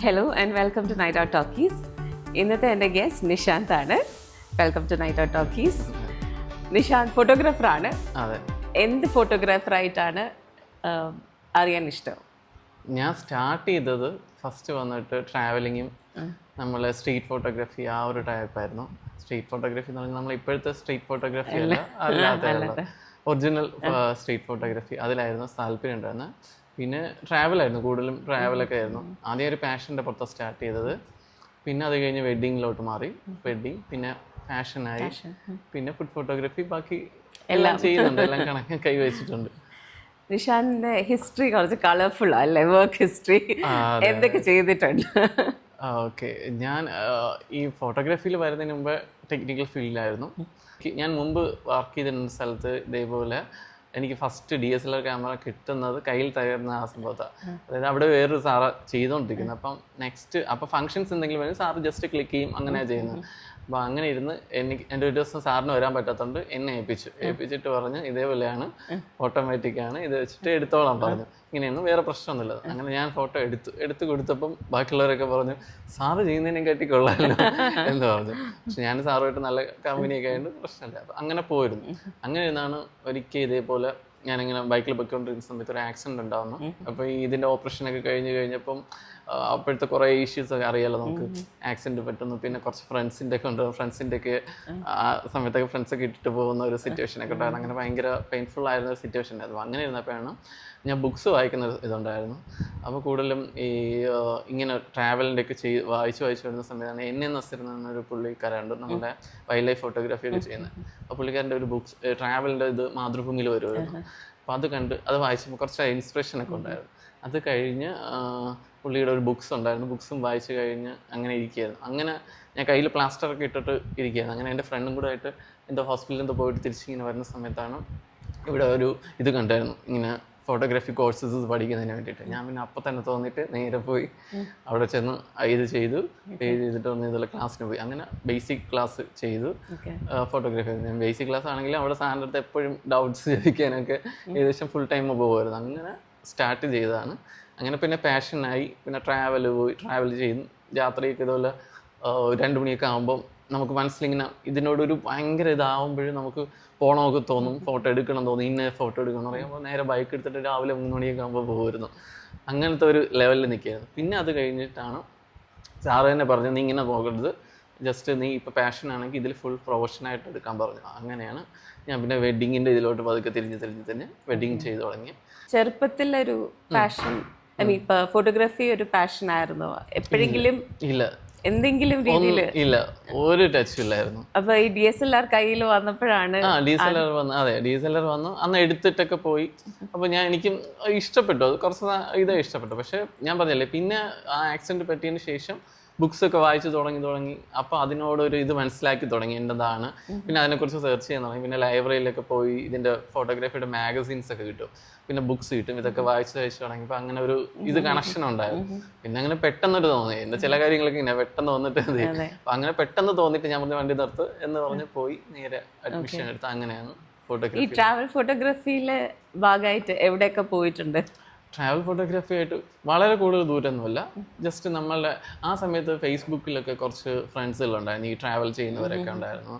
Hello and welcome to Night Out Talkies. ഇന്നത്തെ എൻ്റെ guest Nishanth ആണ്. Welcome to Night Out Talkies. Nishanth ഫോട്ടോഗ്രാഫറാണ്. അതെ. എന്ത് ഫോട്ടോഗ്രാഫറായിട്ടാണ് അറിയാൻ ഇഷ്ടം? ഞാൻ സ്റ്റാർട്ട് ചെയ്തത് ഫസ്റ്റ് വന്നിട്ട് ട്രാവലിങ്ങും നമ്മൾ സ്ട്രീറ്റ് ഫോട്ടോഗ്രാഫി ആ ഒരു ടൈപ്പായിരുന്നു. സ്ട്രീറ്റ് ഫോട്ടോഗ്രാഫി എന്ന് പറഞ്ഞാൽ നമ്മൾ ഇപ്പോഴത്തെ സ്ട്രീറ്റ് ഫോട്ടോഗ്രാഫി അല്ലാത്ത ഒറിജിനൽ സ്ട്രീറ്റ് ഫോട്ടോഗ്രാഫി അതിലായിരുന്നു താല്പര്യം ഉണ്ടായിരുന്നത്. പിന്നെ ട്രാവലായിരുന്നു, കൂടുതലും ട്രാവലൊക്കെ ആയിരുന്നു. ആദ്യം ഒരു പാഷൻ്റെ പുറത്ത് സ്റ്റാർട്ട് ചെയ്തത്. പിന്നെ അത് കഴിഞ്ഞ് വെഡ്ഡിങ്ങിലോട്ട് മാറി. വെഡ്ഡിങ്, പിന്നെ ഫാഷനായി, പിന്നെ ഫുഡ് ഫോട്ടോഗ്രാഫി, ബാക്കി എല്ലാം ചെയ്യുന്നുണ്ട്, എല്ലാം കണക്ക് കൈവച്ചിട്ടുണ്ട്. നിഷാന്തിന്റെ ഹിസ്റ്ററി കുറച്ച് കളർഫുൾ അല്ലേ? വർക്ക് ഹിസ്റ്ററി എന്തൊക്കെ ചെയ്തിട്ടുണ്ട്? ഓക്കെ, ഞാൻ ഈ ഫോട്ടോഗ്രാഫിയിൽ വരുന്നതിന് മുമ്പ് ടെക്നിക്കൽ ഫീൽഡിലായിരുന്നു. ഞാൻ മുമ്പ് വർക്ക് ചെയ്തിരുന്ന സ്ഥലത്ത് ഇതേപോലെ എനിക്ക് ഫസ്റ്റ് DSLR ക്യാമറ കിട്ടുന്നത് കയ്യിൽ തകർന്ന ആ സംഭവത്താണ്. അതായത് അവിടെ വേറൊരു സാറ് ചെയ്തുകൊണ്ടിരിക്കുന്നത്. അപ്പം ഫങ്ഷൻസ് എന്തെങ്കിലും വരും, സാറ് ജസ്റ്റ് ക്ലിക്ക് ചെയ്യും, അങ്ങനെയാണ് ചെയ്യുന്നത്. അപ്പോൾ അങ്ങനെ ഇരുന്ന് എൻ്റെ ഒരു ദിവസം സാറിന് വരാൻ പറ്റാത്തതുകൊണ്ട് എന്നെ ഏൽപ്പിച്ചിട്ട് പറഞ്ഞ് ഇതേപോലെയാണ്, ഓട്ടോമാറ്റിക്കാണ്, ഇത് വെച്ചിട്ട് എടുത്തോളാൻ പറഞ്ഞു. ഇങ്ങനെയൊന്നും വേറെ പ്രശ്നമൊന്നുമില്ല. അങ്ങനെ ഞാൻ ഫോട്ടോ എടുത്ത് കൊടുത്തപ്പം ബാക്കിയുള്ളവരൊക്കെ പറഞ്ഞു സാറ് ചെയ്യുന്നതിനെക്കാട്ടി കൊള്ളാമല്ലോ എന്ന് പറഞ്ഞു. പക്ഷെ ഞാൻ സാറുമായിട്ട് നല്ല കമ്പനിയൊക്കെ ആയതുകൊണ്ട് പ്രശ്നമില്ല. അപ്പം അങ്ങനെ പോയിരുന്നു. അങ്ങനെ ഇരുന്നാണ് ഒരിക്കൽ ഇതേപോലെ ഞാനിങ്ങനെ ബൈക്കിൽ പൊയ്ക്കൊണ്ടിരിക്കുന്ന സമയത്ത് ഒരു ആക്സിഡൻറ്റ് ഉണ്ടാകുന്നു. അപ്പോൾ ഇതിൻ്റെ ഓപ്പറേഷനൊക്കെ കഴിഞ്ഞപ്പം അപ്പോഴത്തെ കുറേ ഇഷ്യൂസ് ഒക്കെ അറിയാമല്ലോ നമുക്ക്. ആക്സിഡൻറ്റ് പറ്റുന്നു, പിന്നെ കുറച്ച് ഫ്രണ്ട്സിൻ്റെ ഒക്കെ ഉണ്ട്. ഫ്രണ്ട്സിൻ്റെയൊക്കെ ആ സമയത്തൊക്കെ ഫ്രണ്ട്സൊക്കെ ഇട്ടിട്ട് പോകുന്ന ഒരു സിറ്റുവേഷനൊക്കെ ഉണ്ടായിരുന്നു. അങ്ങനെ ഭയങ്കര പെയിൻഫുൾ ആയിരുന്ന ഒരു സിറ്റുവേഷൻ ആയിരുന്നു. അങ്ങനെ ഇരുന്നപ്പോഴാണ് ഞാൻ ബുക്സ് വായിക്കുന്ന ഇതുണ്ടായിരുന്നു. അപ്പോൾ കൂടുതലും ഈ ഇങ്ങനെ ട്രാവലിൻ്റെ ഒക്കെ വായിച്ച് വരുന്ന സമയത്താണ് NN നസീർ എന്നൊരു പുള്ളിക്കാരുണ്ട്, നമ്മുടെ വൈൽഡ് ലൈഫ് ഫോട്ടോഗ്രാഫിയൊക്കെ ചെയ്യുന്നത്. അപ്പോൾ പുള്ളിക്കാരൻ്റെ ഒരു ബുക്സ് ട്രാവലിൻ്റെ ഇത് മാതൃഭൂമിയിൽ വരുമായിരുന്നു. അപ്പോൾ അത് കണ്ട് അത് വായിച്ചപ്പോൾ കുറച്ച് ഇൻസ്പിറേഷനൊക്കെ ഉണ്ടായിരുന്നു. അത് കഴിഞ്ഞ് പുള്ളിയുടെ ഒരു ബുക്സ് ഉണ്ടായിരുന്നു. ബുക്സും വായിച്ച് കഴിഞ്ഞ് അങ്ങനെ ഇരിക്കുകയായിരുന്നു. അങ്ങനെ ഞാൻ കയ്യിൽ പ്ലാസ്റ്ററൊക്കെ ഇട്ടിട്ട് ഇരിക്കുകയായിരുന്നു. അങ്ങനെ എൻ്റെ ഫ്രണ്ടും കൂടെ ആയിട്ട് എൻ്റെ ഹോസ്പിറ്റലിൽ നിന്ന് പോയിട്ട് തിരിച്ചിങ്ങനെ വരുന്ന സമയത്താണ് ഇവിടെ ഒരു ഇത് കണ്ടായിരുന്നു, ഇങ്ങനെ ഫോട്ടോഗ്രാഫി കോഴ്സസ് പഠിക്കുന്നതിന് വേണ്ടിയിട്ട്. ഞാൻ പിന്നെ അപ്പം തന്നെ തോന്നിയിട്ട് നേരെ പോയി അവിടെ ചെന്ന് ഇത് ചെയ്തിട്ട് വന്ന് ഇതുള്ള ക്ലാസ്സിന് പോയി. അങ്ങനെ ബേസിക് ക്ലാസ് ചെയ്തു ഫോട്ടോഗ്രാഫി. ബേസിക് ക്ലാസ് ആണെങ്കിലും അവിടെ സാറിൻ്റെ അടുത്ത് എപ്പോഴും ഡൗട്ട്സ് ചോദിക്കാനൊക്കെ ഏകദേശം ഫുൾ ടൈം പോകുമായിരുന്നു. അങ്ങനെ സ്റ്റാർട്ട് ചെയ്തതാണ്. അങ്ങനെ പിന്നെ പാഷനായി. പിന്നെ ട്രാവൽ ചെയ്യും, യാത്രയൊക്കെ ഇതുപോലെ 2 മണിയൊക്കെ ആകുമ്പം നമുക്ക് മനസ്സിലിങ്ങനെ ഇതിനോടൊരു ഭയങ്കര ഇതാവുമ്പോഴും നമുക്ക് പോകണമൊക്കെ തോന്നും, ഫോട്ടോ എടുക്കണം തോന്നും, ഇന്ന ഫോട്ടോ എടുക്കണം എന്ന് പറയുമ്പോൾ നേരെ ബൈക്ക് എടുത്തിട്ട് രാവിലെ 3 മണിയൊക്കെ ആകുമ്പോൾ പോകുമായിരുന്നു. അങ്ങനത്തെ ഒരു ലെവലിൽ നിൽക്കുകയായിരുന്നു. പിന്നെ അത് കഴിഞ്ഞിട്ടാണ് സാറ് തന്നെ പറഞ്ഞു, നീ ഇങ്ങനെ പോകരുത്, ജസ്റ്റ് നീ ഇപ്പോൾ പാഷനാണെങ്കിൽ ഇതിൽ ഫുൾ പ്രൊഫഷനായിട്ട് എടുക്കാൻ പറഞ്ഞു. അങ്ങനെയാണ് ഞാൻ പിന്നെ വെഡ്ഡിങ്ങിൻ്റെ ഇതിലോട്ട് പതുക്കെ തിരിഞ്ഞ് വെഡ്ഡിങ് ചെയ്ത് തുടങ്ങി. ചെറുപ്പത്തിലൊരു പാഷൻ, ഐ മീൻ ഫോട്ടോഗ്രാഫി ഒരു പാഷൻ ആയിരുന്നോ എപ്പോഴെങ്കിലും? ഇല്ല, എന്തെങ്കിലും രീതിയിൽ ഇല്ല, ഒരു ടച്ചും ഇല്ലായിരുന്നു. അപ്പൊ ഈ DSLR കയ്യിൽ വന്നപ്പോഴാണ് DSLR വന്നു. അന്ന് എടുത്തിട്ടൊക്കെ പോയി. അപ്പോൾ എനിക്കും ഇഷ്ടപ്പെട്ടു, അത് കുറച്ച് ഇഷ്ടപ്പെട്ടു. പക്ഷെ ഞാൻ പറഞ്ഞല്ലേ, പിന്നെ ആ ആക്സിഡന്റ് പറ്റിയതിന് ശേഷം ബുക്സൊക്കെ വായിച്ച് തുടങ്ങി. അപ്പോൾ അതിനോടൊരു ഇത് മനസ്സിലാക്കി തുടങ്ങി എന്താണ്. പിന്നെ അതിനെക്കുറിച്ച് സെർച്ച് ചെയ്യാൻ തുടങ്ങി. പിന്നെ ലൈബ്രറിയിലൊക്കെ പോയി ഇതിൻ്റെ ഫോട്ടോഗ്രാഫിയുടെ മാഗസീൻസ് ഒക്കെ കിട്ടും, പിന്നെ ബുക്സ് കിട്ടും. ഇതൊക്കെ വായിച്ച് തുടങ്ങിയപ്പോൾ അങ്ങനെ ഒരു ഇത് കണക്ഷൻ ഉണ്ടായിരുന്നു. പിന്നെ അങ്ങനെ പെട്ടെന്നൊരു തോന്നി, എൻ്റെ ചില കാര്യങ്ങളൊക്കെ ഇങ്ങനെ പെട്ടെന്ന് വന്നിട്ട് അപ്പം അങ്ങനെ പെട്ടെന്ന് തോന്നിയിട്ട് ഞാൻ വണ്ടി നിർത്ത് എന്ന് പറഞ്ഞ് പോയി നേരെ അഡ്മിഷൻ എടുത്ത്. അങ്ങനെയാണ് ഫോട്ടോഗ്രാഫി. ഈ ട്രാവൽ ഫോട്ടോഗ്രാഫിയിലെ ഭാഗമായിട്ട് എവിടെയൊക്കെ പോയിട്ടുണ്ട്? ട്രാവൽ ഫോട്ടോഗ്രാഫി ആയിട്ട് വളരെ കൂടുതൽ ദൂരമൊന്നുമില്ല. ജസ്റ്റ് നമ്മളുടെ ആ സമയത്ത് ഫേസ്ബുക്കിലൊക്കെ കുറച്ച് ഫ്രണ്ട്സുകളുണ്ടായിരുന്നു, ഈ ട്രാവൽ ചെയ്യുന്നവരൊക്കെ ഉണ്ടായിരുന്നു.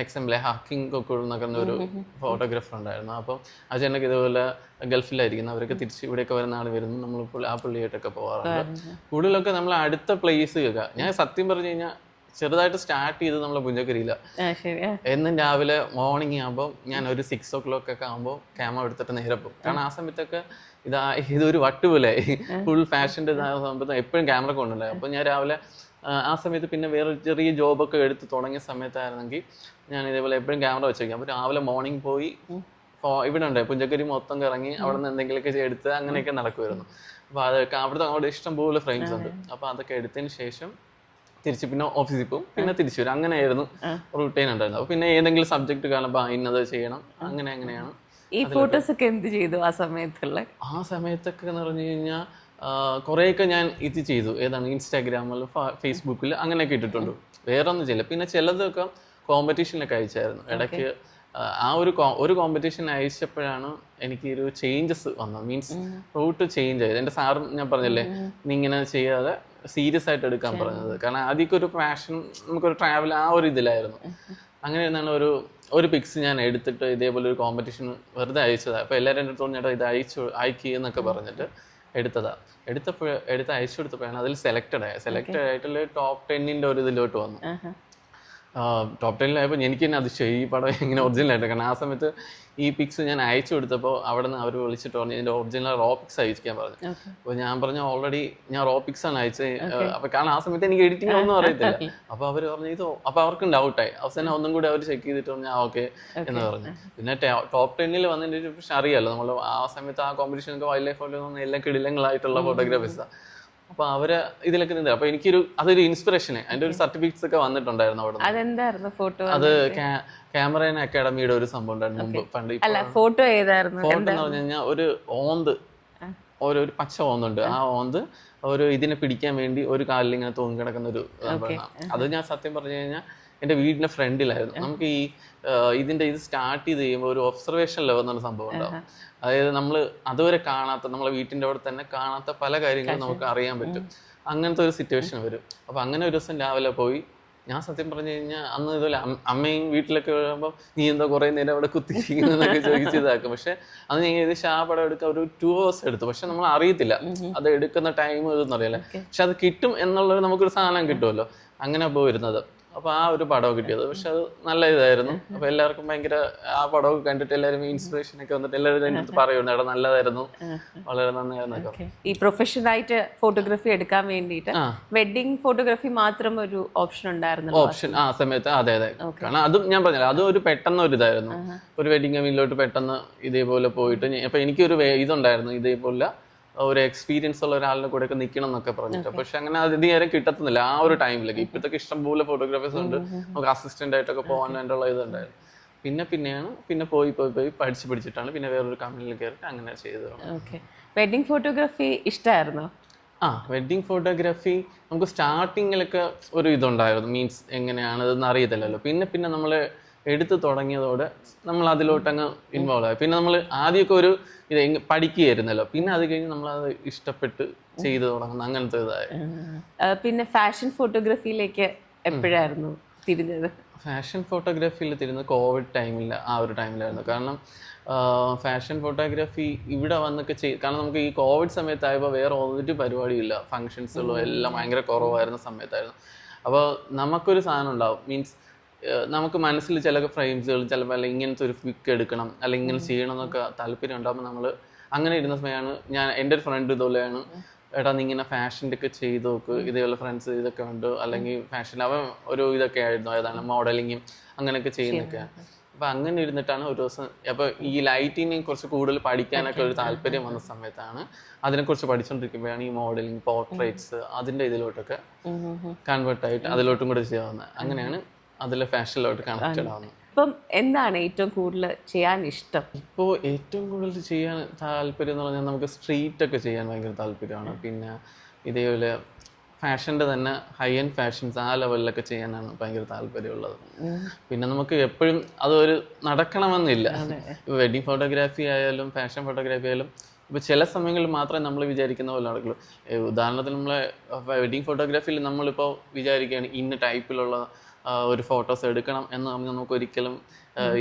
എക്സാമ്പിൾ ഹാക്കിംഗ് കൊക്കൂൾ എന്നൊക്കെ ഒരു ഫോട്ടോഗ്രാഫർ ഉണ്ടായിരുന്നു. അപ്പം ആ ചേട്ടനൊക്കെ ഇതുപോലെ ഗൾഫിലായിരിക്കുന്നു, അവരൊക്കെ തിരിച്ച് ഇവിടെയൊക്കെ വരുന്ന ആൾ വരുന്നു. നമ്മൾ ആ പുള്ളിയായിട്ടൊക്കെ പോകാറുണ്ട്. കൂടുതലൊക്കെ നമ്മൾ അടുത്ത പ്ലേസുകൾക്ക്. ഞാൻ സത്യം പറഞ്ഞു കഴിഞ്ഞാൽ ചെറുതായിട്ട് സ്റ്റാർട്ട് ചെയ്ത് നമ്മളെ പുഞ്ചക്കരിയില്ല. എന്നും രാവിലെ മോർണിംഗ് ആകുമ്പോൾ ഞാൻ ഒരു 6 o'clock ഒക്കെ ആകുമ്പോൾ ക്യാമറ എടുത്തിട്ട് നേരെ പോകും. കാരണം ആ സമയത്തൊക്കെ ഇതൊരു വട്ടുപോലെ ഫുൾ ഫാഷൻ്റെ സമയത്ത് എപ്പോഴും ക്യാമറ കൊണ്ടുണ്ടായി. അപ്പോൾ ഞാൻ രാവിലെ ആ സമയത്ത് പിന്നെ വേറെ ചെറിയ ജോബൊക്കെ എടുത്ത് തുടങ്ങിയ സമയത്തായിരുന്നെങ്കിൽ ഞാൻ ഇതേപോലെ എപ്പോഴും ക്യാമറ വെച്ചേക്കാം. അപ്പോൾ രാവിലെ മോർണിംഗ് പോയി ഇവിടെ ഉണ്ട് പുഞ്ചക്കരി മൊത്തം കറങ്ങി അവിടെ നിന്ന് എന്തെങ്കിലുമൊക്കെ എടുത്ത് അങ്ങനെയൊക്കെ നടക്കുമായിരുന്നു. അപ്പോൾ അതൊക്കെ അവിടെ ഇഷ്ടം പോലെ ഫ്രെയിംസ് ഉണ്ട്. അപ്പോൾ അതൊക്കെ എടുത്തതിന് ശേഷം തിരിച്ച് പിന്നെ ഓഫീസിൽ പോകും, പിന്നെ തിരിച്ചു വരും. അങ്ങനെയായിരുന്നു റൂട്ടീൻ ഉണ്ടായിരുന്നത്. അപ്പോൾ പിന്നെ ഏതെങ്കിലും സബ്ജക്ട് കാണുമ്പോൾ ഇന്നത് ചെയ്യണം, അങ്ങനെയാണ്. ഈ ഫോട്ടോസ് ഒക്കെ എന്ത് ചെയ്തു ആ സമയത്തൊക്കെ എന്ന് പറഞ്ഞു കഴിഞ്ഞാൽ കുറേയൊക്കെ ഞാൻ ഇത് ചെയ്തു. ഇൻസ്റ്റാഗ്രാമിൽ, ഫേസ്ബുക്കിൽ അങ്ങനെയൊക്കെ ഇട്ടിട്ടുണ്ട്. വേറെ ഒന്നും ചെയ്യില്ല. പിന്നെ ചിലതൊക്കെ കോമ്പറ്റീഷനിലൊക്കെ അയച്ചായിരുന്നു. ഇടയ്ക്ക് ഒരു കോമ്പറ്റീഷൻ അയച്ചപ്പോഴാണ് എനിക്ക് ഒരു ചേഞ്ചസ് വന്നത്. മീൻസ് റൂട്ട് ചേഞ്ച് ആയത്. എൻ്റെ സാറും ഞാൻ പറഞ്ഞില്ലേ നീ ഇങ്ങനെ ചെയ്യാതെ സീരിയസ് ആയിട്ട് എടുക്കാൻ പറഞ്ഞത്. കാരണം ആദ്യമൊക്കെ ഒരു പാഷൻ, നമുക്കൊരു ട്രാവൽ ആ ഒരു ഇതിലായിരുന്നു. അങ്ങനെ ഇരുന്നാണ് ഒരു പിക്സ് ഞാൻ എടുത്തിട്ട് ഇതേപോലെ ഒരു കോമ്പറ്റീഷൻ വെറുതെ അയച്ചതാണ്. അപ്പോൾ എല്ലാവരും എൻ്റെ അടുത്ത് ചേട്ടാ ഇത് അയക്കുക എന്നൊക്കെ പറഞ്ഞിട്ട് എടുത്ത് അയച്ചു കൊടുത്തപ്പോഴാണ് അതിൽ സെലക്റ്റഡ് ആയിട്ടുള്ള ടോപ്പ് 10 ഒരു ഇതിലോട്ട് വന്നു. ടോപ്പ് 10 എനിക്ക് തന്നെ അതിശയം ഈ പടം ഇങ്ങനെ ഒറിജിനലായിട്ട്. കാരണം ആ സമയത്ത് ഈ പിക്സ് ഞാൻ അയച്ചു കൊടുത്തപ്പോൾ അവിടെ നിന്ന് അവർ വിളിച്ചിട്ട് പറഞ്ഞു ഇതിൻ്റെ ഒറിജിനൽ റോ പിക്സ് അയക്കാൻ പറഞ്ഞു. അപ്പോൾ ഞാൻ പറഞ്ഞു ഓൾറെഡി ഞാൻ റോ പിക്സ് ആണ് അയച്ചത്. അപ്പോൾ കാരണം ആ സമയത്ത് എനിക്ക് എഡിറ്റിംഗ് ഒന്നും അറിയത്തില്ല. അപ്പോൾ അവർ പറഞ്ഞു അപ്പോൾ അവർക്കും ഡൗട്ടായി. അവസാനം ഒന്നും കൂടി അവർ ചെക്ക് ചെയ്തിട്ട് പറഞ്ഞു ഓക്കെ എന്ന് പറഞ്ഞു. പിന്നെ ടോപ്പ് 10 വന്നതിൻ്റെ പക്ഷെ അറിയാമല്ലോ നമ്മൾ ആ സമയത്ത് ആ കോമ്പറ്റീഷനൊക്കെ വൈൽഡ് ലൈഫ് ഫോട്ടോ എല്ലാം കിടിലങ്ങളായിട്ടുള്ള ഫോട്ടോഗ്രാഫേഴ്സാണ്. അപ്പോൾ അവര് ഇതിലൊക്കെ നിന്ന് അപ്പോൾ അതൊരു ഇൻസ്പിറേഷന് അതിൻ്റെ ഒരു സർട്ടിഫിക്കറ്റ്സ് ഒക്കെ വന്നിട്ടുണ്ടായിരുന്നു അവിടെ. അതെന്തായിരുന്നു ഫോട്ടോ? അത് ക്യാമറ അക്കാഡമിയുടെ ഒരു സംഭവം ഉണ്ടായിരുന്നു മുമ്പ് പണ്ട്. ഫോട്ടോ ഏതായിരുന്നു? ഫോട്ടോ എന്ന് പറഞ്ഞു കഴിഞ്ഞാൽ ഒരു പച്ച ഓന്തുണ്ട്. ആ ഓന്ത് ഒരു ഇതിനെ പിടിക്കാൻ വേണ്ടി ഒരു കാലിൽ ഇങ്ങനെ തൂങ്ങി കിടക്കുന്ന ഒരു സംഭവമാണ്. അത് ഞാൻ സത്യം പറഞ്ഞു കഴിഞ്ഞാൽ എൻ്റെ വീടിൻ്റെ ഫ്രണ്ടിലായിരുന്നു. നമുക്ക് ഇതിൻ്റെ ഇത് സ്റ്റാർട്ട് ചെയ്ത് കഴിയുമ്പോൾ ഒരു ഒബ്സർവേഷൻ ലെവൽ എന്നൊരു സംഭവം ഉണ്ടാവും. അതായത് നമ്മൾ അതുവരെ കാണാത്ത, നമ്മളെ വീട്ടിൻ്റെ അവിടെ തന്നെ കാണാത്ത പല കാര്യങ്ങളും നമുക്ക് അറിയാൻ പറ്റും. അങ്ങനത്തെ ഒരു സിറ്റുവേഷൻ വരും. അപ്പോൾ അങ്ങനെ ഒരു ദിവസം രാവിലെ പോയി ഞാൻ സത്യം പറഞ്ഞു കഴിഞ്ഞാൽ അന്ന് ഇതുപോലെ അമ്മയും വീട്ടിലൊക്കെ വരുമ്പോൾ നീ എന്താ കുറേ നേരം അവിടെ കുത്തിക്കുന്നതൊക്കെ ചോദിച്ച് ഇതാക്കും. പക്ഷെ അത് ഞാൻ ഏകദേശം ആ പടം എടുക്കാൻ ഒരു 2 hours എടുത്തു. പക്ഷെ നമ്മൾ അറിയത്തില്ല അത് എടുക്കുന്ന ടൈം ഇതൊന്നും അറിയില്ല. പക്ഷെ അത് കിട്ടും എന്നുള്ളത് നമുക്കൊരു സാധനം കിട്ടുമല്ലോ. അങ്ങനെ പോയിരുന്നത്. അപ്പോൾ ആ ഒരു പടമൊക്കെ കിട്ടിയത്. പക്ഷെ അത് നല്ല ഇതായിരുന്നു. അപ്പോൾ എല്ലാവർക്കും ഭയങ്കര ആ പടമൊക്കെ കണ്ടിട്ട് എല്ലാവരും ഇൻസ്പിറേഷനൊക്കെ വന്നിട്ട് എല്ലാവരും എൻ്റെ അടുത്ത് പറയുന്നു എടാ നല്ലതായിരുന്നു, വളരെ നന്നായിരുന്നൊക്കെ. ഈ പ്രൊഫഷണലായിട്ട് ഫോട്ടോഗ്രാഫി എടുക്കാൻ വേണ്ടിയിട്ട് വെഡിങ് ഫോട്ടോഗ്രാഫി മാത്രം ഒരു ഓപ്ഷൻ ഉണ്ടായിരുന്നു. ഓപ്ഷൻ ആ സമയത്ത് അതെ. കാരണം അതും ഞാൻ പറഞ്ഞില്ല, അതും ഒരു പെട്ടെന്ന് ഒരു ഇതായിരുന്നു. ഒരു വെഡിങ് കമ്മിയിലോട്ട് പെട്ടെന്ന് ഇതേപോലെ പോയിട്ട് അപ്പോൾ എനിക്കൊരു ഇതുണ്ടായിരുന്നു ഇതേപോലെ ഒരു എക്സ്പീരിയൻസ് ഉള്ള ഒരാളുടെ കൂടെ ഒക്കെ നിൽക്കണം എന്നൊക്കെ പറഞ്ഞിട്ട്. പക്ഷെ അങ്ങനെ അധികം കിട്ടത്തുന്നില്ല ആ ഒരു ടൈമിലേക്ക്. ഇപ്പോഴത്തേക്ക് ഇഷ്ടംപോലെ ഫോട്ടോഗ്രാഫേഴ്സ് ഉണ്ട്, നമുക്ക് അസിസ്റ്റന്റ് ആയിട്ടൊക്കെ പോകാൻ വേണ്ടിയുള്ള ഇതുണ്ടായിരുന്നു. പിന്നെ പോയി പഠിച്ചിട്ടാണ് പിന്നെ വേറൊരു കമ്പനിയിൽ കയറിയിട്ട് അങ്ങനെ ചെയ്തത്. വെഡിങ് ഫോട്ടോഗ്രാഫി ഇഷ്ടമായിരുന്നോ? വെഡിങ് ഫോട്ടോഗ്രാഫി നമുക്ക് സ്റ്റാർട്ടിങ്ങിലൊക്കെ ഒരു ഇതുണ്ടായിരുന്നു. മീൻസ് എങ്ങനെയാണ് ഇതെന്ന് അറിയത്തില്ലല്ലോ. പിന്നെ നമ്മൾ എടുത്തു തുടങ്ങിയതോടെ നമ്മൾ അതിലോട്ടങ്ങ് ഇൻവോൾവ് ആയി. പിന്നെ നമ്മൾ ആദ്യമൊക്കെ ഒരു ഇത് പഠിക്കുകയായിരുന്നല്ലോ. പിന്നെ അത് കഴിഞ്ഞ് നമ്മളത് ഇഷ്ടപ്പെട്ട് ചെയ്തു തുടങ്ങുന്ന അങ്ങനത്തെ ഇതായി. പിന്നെ ഫാഷൻ ഫോട്ടോഗ്രാഫിയിലേക്ക് എപ്പോഴായിരുന്നു തിരിഞ്ഞത്? ഫാഷൻ ഫോട്ടോഗ്രാഫിയിൽ തിരിഞ്ഞത് കോവിഡ് ആ ഒരു ടൈമിലായിരുന്നു. കാരണം ഫാഷൻ ഫോട്ടോഗ്രാഫി ഇവിടെ വന്നൊക്കെ കാരണം നമുക്ക് ഈ കോവിഡ് സമയത്തായപ്പോൾ വേറെ ഒരു പരിപാടിയില്ല, ഫങ്ഷൻസുകളും എല്ലാം ഭയങ്കര കുറവായിരുന്ന സമയത്തായിരുന്നു. അപ്പോൾ നമുക്കൊരു സാധനം ഉണ്ടാവും. മീൻസ് നമുക്ക് മനസ്സിൽ ചില ഫ്രെയിംസുകൾ ചിലപ്പോൾ അല്ലെങ്കിൽ ഇങ്ങനത്തെ ഒരു പിക്ക് എടുക്കണം അല്ലെങ്കിൽ ഇങ്ങനെ ചെയ്യണം എന്നൊക്കെ താല്പര്യം ഉണ്ടാകുമ്പോൾ നമ്മൾ അങ്ങനെ ഇരുന്ന സമയമാണ് എൻ്റെ ഒരു ഫ്രണ്ട് ഇതുപോലെയാണ് എടാ നീ ഇങ്ങനെ ഫാഷൻ്റെ ഒക്കെ ചെയ്ത് നോക്ക്, ഇതേപോലെ ഫ്രണ്ട്സ് ഇതൊക്കെ ഉണ്ട്, അല്ലെങ്കിൽ ഫാഷൻ അവൻ ഒരു ഇതൊക്കെ ആയിരുന്നു, ഏതാണ് മോഡലിങ്ങും അങ്ങനെയൊക്കെ ചെയ്യുന്നൊക്കെയാണ്. അപ്പോൾ അങ്ങനെ ഇരുന്നിട്ടാണ് ഒരു ദിവസം അപ്പോൾ ഈ ലൈറ്റിനെ കുറിച്ച് കൂടുതൽ പഠിക്കാനൊക്കെ ഒരു താല്പര്യം വന്ന സമയത്താണ് അതിനെക്കുറിച്ച് പഠിച്ചുകൊണ്ടിരിക്കുമ്പോഴാണ് ഈ മോഡലിംഗ്, പോർട്രേറ്റ്സ് അതിൻ്റെ ഇതിലോട്ടൊക്കെ കൺവേർട്ടായിട്ട് അതിലോട്ടും കൂടെ ചെയ്യാവുന്നത്. അങ്ങനെയാണ് അതിലെ ഫാഷനിലോട്ട് കണക്റ്റഡ് ആവുന്നത്. ഇപ്പം എന്താണ് ഏറ്റവും കൂടുതൽ ചെയ്യാൻ ഇഷ്ടം? ഇപ്പോൾ ഏറ്റവും കൂടുതൽ ചെയ്യാൻ താല്പര്യം എന്ന് പറഞ്ഞാൽ നമുക്ക് സ്ട്രീറ്റ് ഒക്കെ ചെയ്യാൻ ഭയങ്കര താല്പര്യമാണ്. പിന്നെ ഇതേപോലെ ഫാഷൻ്റെ തന്നെ ഹൈ എൻഡ് ഫാഷൻസ് ആ ലെവലിലൊക്കെ ചെയ്യാനാണ് ഭയങ്കര താല്പര്യമുള്ളത്. പിന്നെ നമുക്ക് എപ്പോഴും അതൊരു നടക്കണമെന്നില്ല. ഇപ്പോൾ വെഡിങ് ഫോട്ടോഗ്രാഫി ആയാലും ഫാഷൻ ഫോട്ടോഗ്രാഫി ആയാലും ഇപ്പോൾ ചില സമയങ്ങളിൽ മാത്രമേ നമ്മൾ വിചാരിക്കുന്ന പോലെ നടക്കുള്ളൂ. ഉദാഹരണത്തിന് നമ്മളെ വെഡിങ് ഫോട്ടോഗ്രാഫിയിൽ നമ്മളിപ്പോൾ വിചാരിക്കുകയാണ് ഇന്ന ടൈപ്പിലുള്ള ഒരു ഫോട്ടോസ് എടുക്കണം എന്ന് പറഞ്ഞാൽ നമുക്ക് ഒരിക്കലും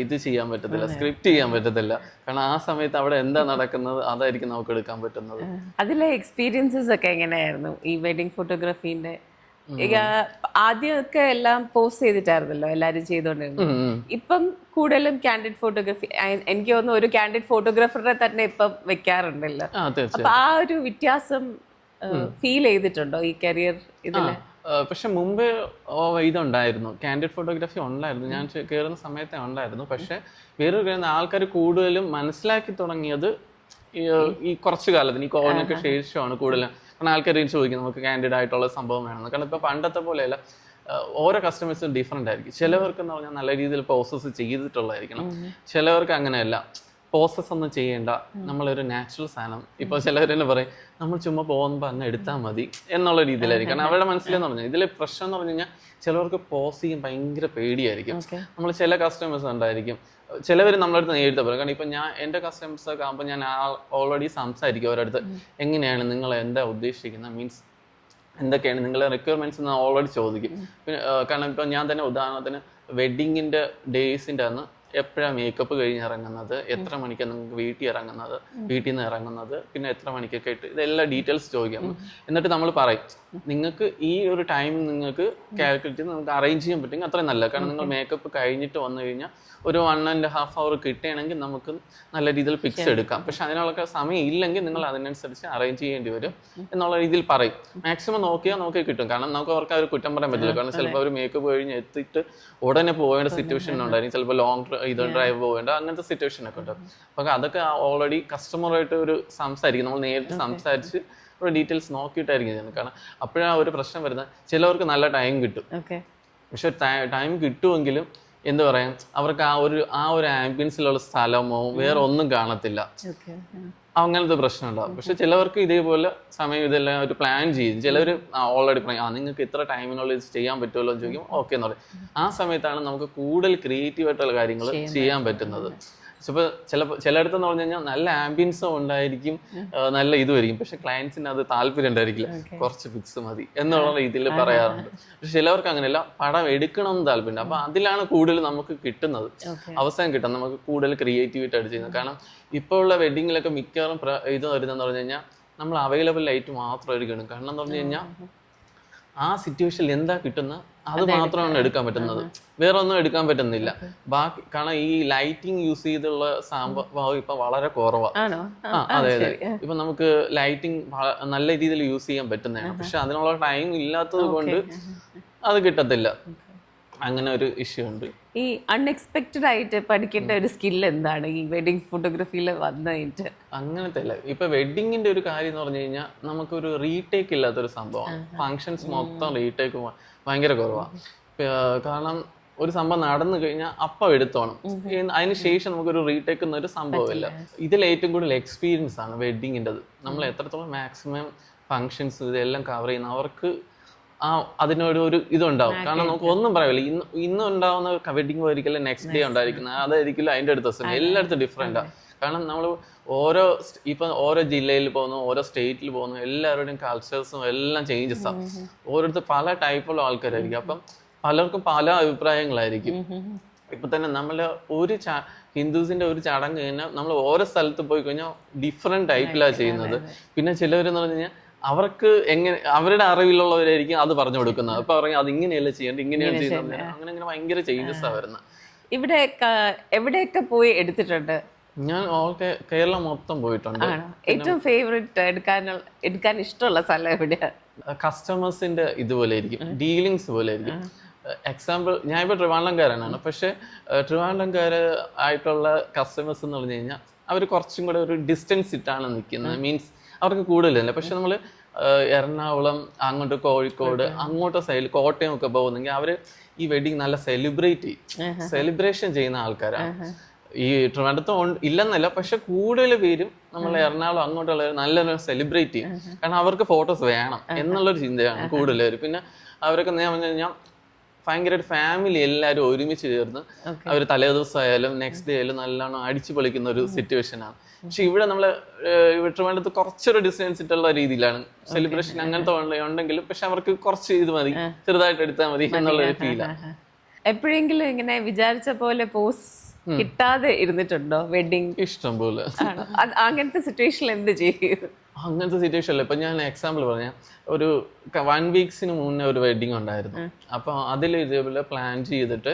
ഇത് ചെയ്യാൻ പറ്റത്തില്ല, സ്ക്രിപ്റ്റ് ചെയ്യാൻ പറ്റത്തില്ല. കാരണം ആ സമയത്ത് അവിടെ എന്താ നടക്കുന്നത് അതായിരിക്കും നമുക്ക് എടുക്കാൻ പറ്റുന്നത്. അതിലെ എക്സ്പീരിയൻസസ് ഒക്കെ എങ്ങനെയായിരുന്നു ഈ വെഡിങ് ഫോട്ടോഗ്രാഫീൻ്റെ? ആദ്യമൊക്കെ എല്ലാം പോസ്റ്റ് ചെയ്തിട്ടായിരുന്നല്ലോ എല്ലാവരും ചെയ്തോണ്ടിരുന്നത്. ഇപ്പം കൂടുതലും കാൻഡിഡ് ഫോട്ടോഗ്രാഫി, എനിക്ക് തോന്നുന്നു ഒരു കാൻഡിഡ് ഫോട്ടോഗ്രാഫറെ തന്നെ ഇപ്പം വെക്കാറുണ്ടല്ലോ. അപ്പൊ ആ ഒരു വ്യത്യാസം ഫീൽ ചെയ്തിട്ടുണ്ടോ ഈ കരിയർ ഇതില്? പക്ഷെ മുമ്പ് ഇതുണ്ടായിരുന്നു, കാൻഡിഡ് ഫോട്ടോഗ്രാഫി ഉണ്ടായിരുന്നു, ഞാൻ കയറുന്ന സമയത്തെ ഉണ്ടായിരുന്നു. പക്ഷെ വേറൊരു ആൾക്കാർ കൂടുതലും മനസ്സിലാക്കി തുടങ്ങിയത് ഈ കുറച്ചു കാലത്തിന് ഈ കോവിഡിനൊക്കെ ശേഷമാണ് കൂടുതലും. കാരണം ആൾക്കാർ ചോദിക്കും നമുക്ക് കാൻഡിഡ് ആയിട്ടുള്ള സംഭവം വേണമെന്ന്. കാരണം ഇപ്പോൾ പണ്ടത്തെ പോലെയല്ല, ഓരോ കസ്റ്റമേഴ്സും ഡിഫറെൻ്റ് ആയിരിക്കും. ചിലവർക്ക് എന്ന് പറഞ്ഞാൽ നല്ല രീതിയിൽ പ്രോസസ്സ് ചെയ്തിട്ടുള്ളതായിരിക്കണം, ചിലവർക്ക് അങ്ങനെയല്ല, പ്രോസസ്സ് ഒന്നും ചെയ്യേണ്ട, നമ്മളൊരു നാച്ചുറൽ സാധനം. ഇപ്പോൾ ചിലവർ തന്നെ പറയും നമ്മൾ ചുമ്മാ പോകുമ്പോൾ അങ്ങ് എടുത്താൽ മതി എന്നുള്ള രീതിയിലായിരിക്കും. കാരണം അവരുടെ മനസ്സിലെന്ന് പറഞ്ഞാൽ ഇതിലെ പ്രശ്നം എന്ന് പറഞ്ഞു കഴിഞ്ഞാൽ ചിലവർക്ക് പോസ് ചെയ്യാൻ ഭയങ്കര പേടിയായിരിക്കും. നമ്മൾ ചില കസ്റ്റമേഴ്സ് ഉണ്ടായിരിക്കും ചിലവർ നമ്മളടുത്ത് നേരിട്ട് പറയും. കാരണം ഇപ്പം ഞാൻ എൻ്റെ കസ്റ്റമേഴ്സൊക്കെ ആകുമ്പോൾ ഞാൻ ഓൾറെഡി സംസാരിക്കും അവരടുത്ത്, എങ്ങനെയാണ് നിങ്ങൾ എന്താ ഉദ്ദേശിക്കുന്നത്, മീൻസ് എന്തൊക്കെയാണ് നിങ്ങളുടെ റിക്വയർമെൻറ്റ്സ് എന്ന് ഓൾറെഡി ചോദിക്കും. പിന്നെ കാരണം ഇപ്പം ഞാൻ തന്നെ ഉദാഹരണത്തിന് വെഡ്ഡിങ്ങിൻ്റെ ഡേയ്സിൻ്റെ അന്ന് എപ്പോഴാണ് മേക്കപ്പ് കഴിഞ്ഞ് ഇറങ്ങുന്നത്, എത്ര മണിക്കാണ് നിങ്ങൾക്ക് വീട്ടിൽ നിന്ന് ഇറങ്ങുന്നത്, പിന്നെ എത്ര മണിക്കൊക്കെ ഇട്ട്, ഇതെല്ലാം ഡീറ്റെയിൽസ് ചോദിക്കാം. എന്നിട്ട് നമ്മൾ പറയും നിങ്ങൾക്ക് ഈ ഒരു ടൈമിംഗ് നിങ്ങൾക്ക് കാൽക്കുലേറ്റ് ചെയ്ത് നമുക്ക് അറേഞ്ച് ചെയ്യാൻ പറ്റുമെങ്കിൽ അത്രയും നല്ല. കാരണം നിങ്ങൾ മേക്കപ്പ് കഴിഞ്ഞിട്ട് വന്നു കഴിഞ്ഞാൽ ഒരു 1.5 hour കിട്ടുകയാണെങ്കിൽ നമുക്ക് നല്ല രീതിയിൽ പിക്സ് എടുക്കാം. പക്ഷെ അതിനുള്ള സമയം ഇല്ലെങ്കിൽ നിങ്ങൾ അതിനനുസരിച്ച് അറേഞ്ച് ചെയ്യേണ്ടി വരും എന്നുള്ള രീതിയിൽ പറയും. മാക്സിമം നോക്കി കിട്ടും. കാരണം നമുക്ക് അവർക്ക് ഒരു കുറ്റം പറയാൻ പറ്റില്ല. കാരണം ചിലപ്പോൾ അവർ മേക്കപ്പ് കഴിഞ്ഞ് എത്തിയിട്ട് ഉടനെ പോകേണ്ട സിറ്റുവേഷൻ ഉണ്ടായിരിക്കും. ചിലപ്പോൾ ലോങ് ഡ്രൈവ് പോകേണ്ട അങ്ങനത്തെ സിറ്റുവേഷൻ ഒക്കെ ഉണ്ടാവും. അപ്പോൾ അതൊക്കെ ഓൾറെഡി കസ്റ്റമറായിട്ട് ഒരു സംസാരിക്കും. നമ്മൾ നേരിട്ട് സംസാരിച്ച് ഒരു ഡീറ്റെയിൽസ് നോക്കിയിട്ടായിരിക്കും ചെയ്യുന്നത്. കാരണം അപ്പോഴാണ് ഒരു പ്രശ്നം വരുന്നത്. ചിലവർക്ക് നല്ല ടൈം കിട്ടും, പക്ഷെ ടൈം കിട്ടുമെങ്കിലും എന്താ പറയാ, അവർക്ക് ആ ഒരു ആംബിയൻസിലുള്ള സ്ഥലമോ വേറെ ഒന്നും കാണത്തില്ല. അങ്ങനത്തെ പ്രശ്നം ഉണ്ടാവും. പക്ഷെ ചിലവർക്ക് ഇതേപോലെ സമയം ഇതെല്ലാം ഒരു പ്ലാൻ ചെയ്യും. ചിലവർ ഓൾറെഡി പറയും നിങ്ങൾക്ക് ഇത്ര ടൈമിനുള്ളിൽ ഇത് ചെയ്യാൻ പറ്റുമല്ലോ എന്ന് ചോദിക്കും. ഓക്കെ എന്ന് പറയും. ആ സമയത്താണ് നമുക്ക് കൂടുതൽ ക്രിയേറ്റീവായിട്ടുള്ള കാര്യങ്ങൾ ചെയ്യാൻ പറ്റുന്നത്. ഇപ്പോൾ ചിലയിടത്തെന്ന് പറഞ്ഞു കഴിഞ്ഞാൽ നല്ല ആംബിയൻസും ഉണ്ടായിരിക്കും, നല്ല ഇതുമായിരിക്കും. പക്ഷെ ക്ലയൻസിന് അത് താല്പര്യം ഉണ്ടായിരിക്കില്ല, കുറച്ച് പിക്സ് മതി എന്നുള്ള രീതിയിൽ പറയാറുണ്ട്. പക്ഷെ ചിലവർക്ക് അങ്ങനെയല്ല, പടം എടുക്കണമെന്ന് താല്പര്യമുണ്ട്. അപ്പൊ അതിലാണ് കൂടുതൽ നമുക്ക് കിട്ടുന്നത്, അവസരം കിട്ടുന്നത്. നമുക്ക് കൂടുതൽ ക്രിയേറ്റിവിറ്റി ആയിട്ട് ചെയ്യുന്നത്. കാരണം ഇപ്പോൾ ഉള്ള വെഡിങ്ങിലൊക്കെ മിക്കവാറും ഇത് വരുന്നതെന്ന് പറഞ്ഞു കഴിഞ്ഞാൽ നമ്മൾ അവൈലബിൾ ലൈറ്റ് മാത്രമായിരിക്കണം. കാരണം എന്ന് പറഞ്ഞു കഴിഞ്ഞാൽ ആ സിറ്റുവേഷനിൽ എന്താ കിട്ടുന്ന അത് മാത്രമാണ് എടുക്കാൻ പറ്റുന്നത്, വേറെ ഒന്നും എടുക്കാൻ പറ്റുന്നില്ല. ബാക്കി കാരണം ഈ ലൈറ്റിംഗ് യൂസ് ചെയ്തുള്ള സംഭവം ഇപ്പൊ വളരെ കുറവാണ്. അതെ. ഇപ്പൊ നമുക്ക് ലൈറ്റിംഗ് നല്ല രീതിയിൽ യൂസ് ചെയ്യാൻ പറ്റുന്നതാണ്. പക്ഷെ അതിനുള്ള ടൈം ഇല്ലാത്തത് കൊണ്ട് അത് കിട്ടത്തില്ല. അങ്ങനെ ഒരു ഇഷ്യൂ ഉണ്ട്. ഈ അൺഎക്സ്പെക്റ്റഡ് ആയിട്ട് പഠിക്കേണ്ട ഒരു സ്കിൽ എന്താണ് ഈ വെഡിങ് ഫോട്ടോഗ്രാഫിയിൽ വന്നിട്ട്? അങ്ങനത്തെ അല്ല. ഇപ്പൊ വെഡിങ്ങിന്റെ ഒരു കാര്യം എന്ന് പറഞ്ഞു കഴിഞ്ഞാൽ നമുക്കൊരു റീടേക്ക് ഇല്ലാത്തൊരു സംഭവമാണ്. ഫങ്ഷൻസ് മൊത്തം റീടേക്ക് ഭയങ്കര കുറവാണ്. കാരണം ഒരു സംഭവം നടന്നു കഴിഞ്ഞാൽ അപ്പം എടുത്തോണം, അതിനുശേഷം നമുക്കൊരു റീടേക്ക് എന്നൊരു സംഭവമില്ല. ഇതിൽ ഏറ്റവും കൂടുതൽ എക്സ്പീരിയൻസ് ആണ് വെഡിങ്ങിൻ്റെത്. നമ്മൾ എത്രത്തോളം മാക്സിമം ഫങ്ഷൻസ് ഇതെല്ലാം കവർ ചെയ്യുന്ന അവർക്ക് അതിനൊരു ഇതുണ്ടാവും. കാരണം നമുക്ക് ഒന്നും പറയില്ല, ഇന്ന് ഉണ്ടാവുന്ന വെഡിങ് ആയിരിക്കില്ല നെക്സ്റ്റ് ഡേ ഉണ്ടായിരിക്കുന്നത്, അതായിരിക്കില്ല അതിൻ്റെ അടുത്ത ദിവസം. എല്ലായിടത്തും ഡിഫറെൻറ്റാണ്. കാരണം നമ്മൾ ഓരോ ജില്ലയിൽ പോകുന്നു, ഓരോ സ്റ്റേറ്റിൽ പോകുന്നു, എല്ലാവരുടെയും കൾച്ചേഴ്സും എല്ലാം ചേഞ്ചസ് ആണ്. ഓരോരുത്തർ പല ടൈപ്പുള്ള ആൾക്കാരായിരിക്കും. അപ്പം പലർക്കും പല അഭിപ്രായങ്ങളായിരിക്കും. ഇപ്പൊ തന്നെ നമ്മള് ഹിന്ദുസിന്റെ ഒരു ചടങ്ങ് കഴിഞ്ഞാൽ നമ്മൾ ഓരോ സ്ഥലത്ത് പോയി കഴിഞ്ഞാൽ ഡിഫറെന്റ് ടൈപ്പിലാണ് ചെയ്യുന്നത്. പിന്നെ ചിലവരെന്ന് പറഞ്ഞു കഴിഞ്ഞാൽ അവർക്ക് അവരുടെ അറിവിലുള്ളവരായിരിക്കും അത് പറഞ്ഞു കൊടുക്കുന്നത്. അപ്പൊ പറയും അത് ഇങ്ങനെയല്ല ചെയ്യേണ്ടത്, ഇങ്ങനെയാണ് ചെയ്യുന്നത്. അങ്ങനെ ഭയങ്കര ചേഞ്ചസ് ആ വരുന്നത്. ഇവിടെ എവിടെയൊക്കെ പോയി എടുത്തിട്ടുണ്ട്? ഞാൻ കേരളം മൊത്തം പോയിട്ടുണ്ട്. ഏറ്റവും ഫേവറേറ്റ് എടുക്കാൻ ഇഷ്ടമുള്ള സ്ഥലം എവിടെയാ? കസ്റ്റമേഴ്സിന്റെ ഇതുപോലെ ആയിരിക്കും, ഡീലിങ്സ് പോലെ ആയിരിക്കും. എക്സാമ്പിൾ, ഞാൻ ഇപ്പോൾ ട്രിവാൻഡ്രംകാരനാണ്. പക്ഷെ ട്രിവാൻഡ്രംകാർ ആയിട്ടുള്ള കസ്റ്റമേഴ്സ് എന്ന് പറഞ്ഞു കഴിഞ്ഞാൽ അവർ കുറച്ചും കൂടെ ഒരു ഡിസ്റ്റൻസ് ഇട്ടാണ് നിൽക്കുന്നത്. മീൻസ് അവർക്ക് കൂടുതലല്ല. പക്ഷെ നമ്മൾ എറണാകുളം, അങ്ങോട്ട് കോഴിക്കോട്, അങ്ങോട്ട് സൈഡിൽ കോട്ടയം ഒക്കെ പോകുന്നെങ്കിൽ അവർ ഈ വെഡിങ് നല്ല സെലിബ്രേഷൻ ചെയ്യുന്ന ആൾക്കാരാണ്. ഈ ട്രിവാൻഡ്രത്ത് ഇല്ലെന്നല്ല, പക്ഷെ കൂടുതൽ പേരും നമ്മൾ എറണാകുളം അങ്ങോട്ടുള്ളവർ നല്ലൊരു സെലിബ്രേറ്റ് ചെയ്യും. കാരണം അവർക്ക് ഫോട്ടോസ് വേണം എന്നുള്ളൊരു ചിന്തയാണ് കൂടുതൽ. പിന്നെ അവരൊക്കെ ഞാൻ പറഞ്ഞു കഴിഞ്ഞാൽ ഭയങ്കര ഒരു ഫാമിലി എല്ലാവരും ഒരുമിച്ച് ചേർന്ന് അവർ തലേദിവസം ആയാലും നെക്സ്റ്റ് ഡേ ആയാലും നല്ലോണം അടിച്ചു പൊളിക്കുന്ന ഒരു സിറ്റുവേഷനാണ്. പക്ഷെ ഇവിടെ നമ്മൾ ട്രിവാൻഡ്രത്ത് കുറച്ചൊരു ഡിസ്റ്റൻസ് ഇട്ടുള്ള രീതിയിലാണ് സെലിബ്രേഷൻ അങ്ങനത്തെ ഉണ്ടെങ്കിലും, പക്ഷെ അവർക്ക് കുറച്ച് ഇത് മതി, ചെറുതായിട്ട് എടുത്താൽ മതി എന്നുള്ളൊരു ഫീലാണ്. എപ്പോഴെങ്കിലും ഇങ്ങനെ വിചാരിച്ച പോലെ പോസ് കിട്ടാതെ ഇരുന്നിട്ടുണ്ടോ വെഡിങ്? ഇഷ്ടം പോലെ. അങ്ങനത്തെ സിറ്റുവേഷനിൽ എന്ത് ചെയ്യും? അങ്ങനത്തെ സിറ്റുവേഷനിൽ ഇപ്പൊ ഞാൻ എക്സാമ്പിൾ പറഞ്ഞ ഒരു 1 week മുന്നേ ഒരു വെഡിങ് ഉണ്ടായിരുന്നു. അപ്പൊ അതിൽ ഇതേപോലെ പ്ലാൻ ചെയ്തിട്ട്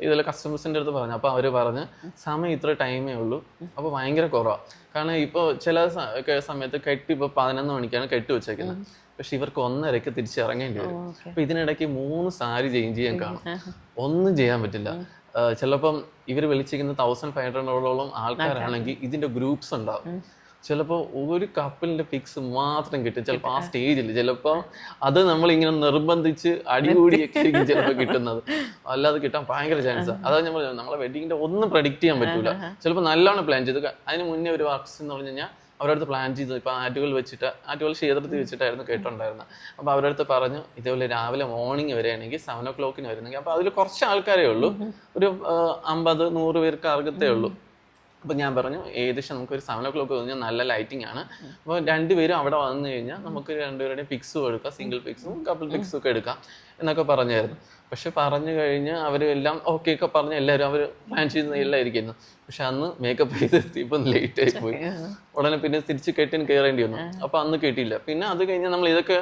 ഇതുപോലെ കസ്റ്റമേഴ്സിൻ്റെ അടുത്ത് പറഞ്ഞു. അപ്പോൾ അവർ പറഞ്ഞ് സമയം ഇത്ര ടൈമേ ഉള്ളൂ, അപ്പോൾ ഭയങ്കര കുറവാണ്. കാരണം ഇപ്പോൾ ചില സമയത്ത് ഇപ്പോൾ 11 മണിക്കാണ് കെട്ടി വെച്ചേക്കുന്നത്. പക്ഷെ ഇവർക്ക് 1:30 തിരിച്ചിറങ്ങേണ്ടി വരും. അപ്പോൾ ഇതിനിടയ്ക്ക് 3 സാരി ചേഞ്ച് ചെയ്യാൻ കാണും, ഒന്നും ചെയ്യാൻ പറ്റില്ല. ചിലപ്പം ഇവർ വിളിച്ചിരിക്കുന്ന 1500ഓളം ആൾക്കാരാണെങ്കിൽ ഇതിൻ്റെ ഗ്രൂപ്പ്സ് ഉണ്ടാവും. ചിലപ്പോൾ ഒരു കപ്പിളിന്റെ പിക്സ് മാത്രം കിട്ടും ചിലപ്പോൾ ആ സ്റ്റേജിൽ. ചിലപ്പോൾ അത് നമ്മളിങ്ങനെ നിർബന്ധിച്ച് അടികൂടിയൊക്കെ ആയിരിക്കും ചിലപ്പോൾ കിട്ടുന്നത്, അല്ലാതെ കിട്ടാൻ ഭയങ്കര ചാൻസ്. അതാണ് നമ്മളെ വെഡിങ്ങിന്റെ ഒന്നും പ്രഡിക്റ്റ് ചെയ്യാൻ പറ്റൂല. ചിലപ്പോൾ നല്ലോണം പ്ലാൻ ചെയ്ത് അതിന് മുന്നേ ഒരു വർക്ക്സ് എന്ന് പറഞ്ഞു കഴിഞ്ഞാൽ അവരുടെ അടുത്ത് പ്ലാൻ ചെയ്തു. ഇപ്പം ആറ്റുകൾ ക്ഷേത്രത്തിൽ വെച്ചിട്ടായിരുന്നു കേട്ടിട്ടുണ്ടായിരുന്നത്. അപ്പോൾ അവരുടെ അടുത്ത് പറഞ്ഞു ഇതേപോലെ രാവിലെ മോർണിംഗ് വരികയാണെങ്കിൽ 7 o'clock വരുന്നെങ്കിൽ. അപ്പോൾ അതിൽ കുറച്ച് ആൾക്കാരേ ഉള്ളൂ, ഒരു 50-100 പേർക്ക് അർഹത്തേ ഉള്ളൂ. അപ്പോൾ ഞാൻ പറഞ്ഞു ഏകദേശം നമുക്കൊരു 7 o'clock കഴിഞ്ഞാൽ നല്ല ലൈറ്റിംഗ് ആണ്, അപ്പോൾ 2 പേരും അവിടെ വന്നു കഴിഞ്ഞാൽ നമുക്ക് 2 പേരുടെയും പിക്സും എടുക്കാം, സിംഗിൾ പിക്സും കപ്പിൾ പിക്സും ഒക്കെ എടുക്കാം എന്നൊക്കെ പറഞ്ഞായിരുന്നു. പക്ഷെ പറഞ്ഞു കഴിഞ്ഞ് അവരെല്ലാം ഓക്കെ ഒക്കെ പറഞ്ഞ് എല്ലാവരും അവർ പ്ലാൻ ചെയ്ത് എല്ലായിരിക്കുന്നു. പക്ഷെ അന്ന് മേക്കപ്പ് ചെയ്തെത്തിയപ്പോൾ ലേറ്റ് ആയി പോയി. ഉടനെ പിന്നെ തിരിച്ച് കെട്ടിന് കയറേണ്ടി വന്നു. അപ്പോൾ അന്ന് കിട്ടിയില്ല. പിന്നെ അത് കഴിഞ്ഞ് നമ്മൾ ഇതൊക്കെ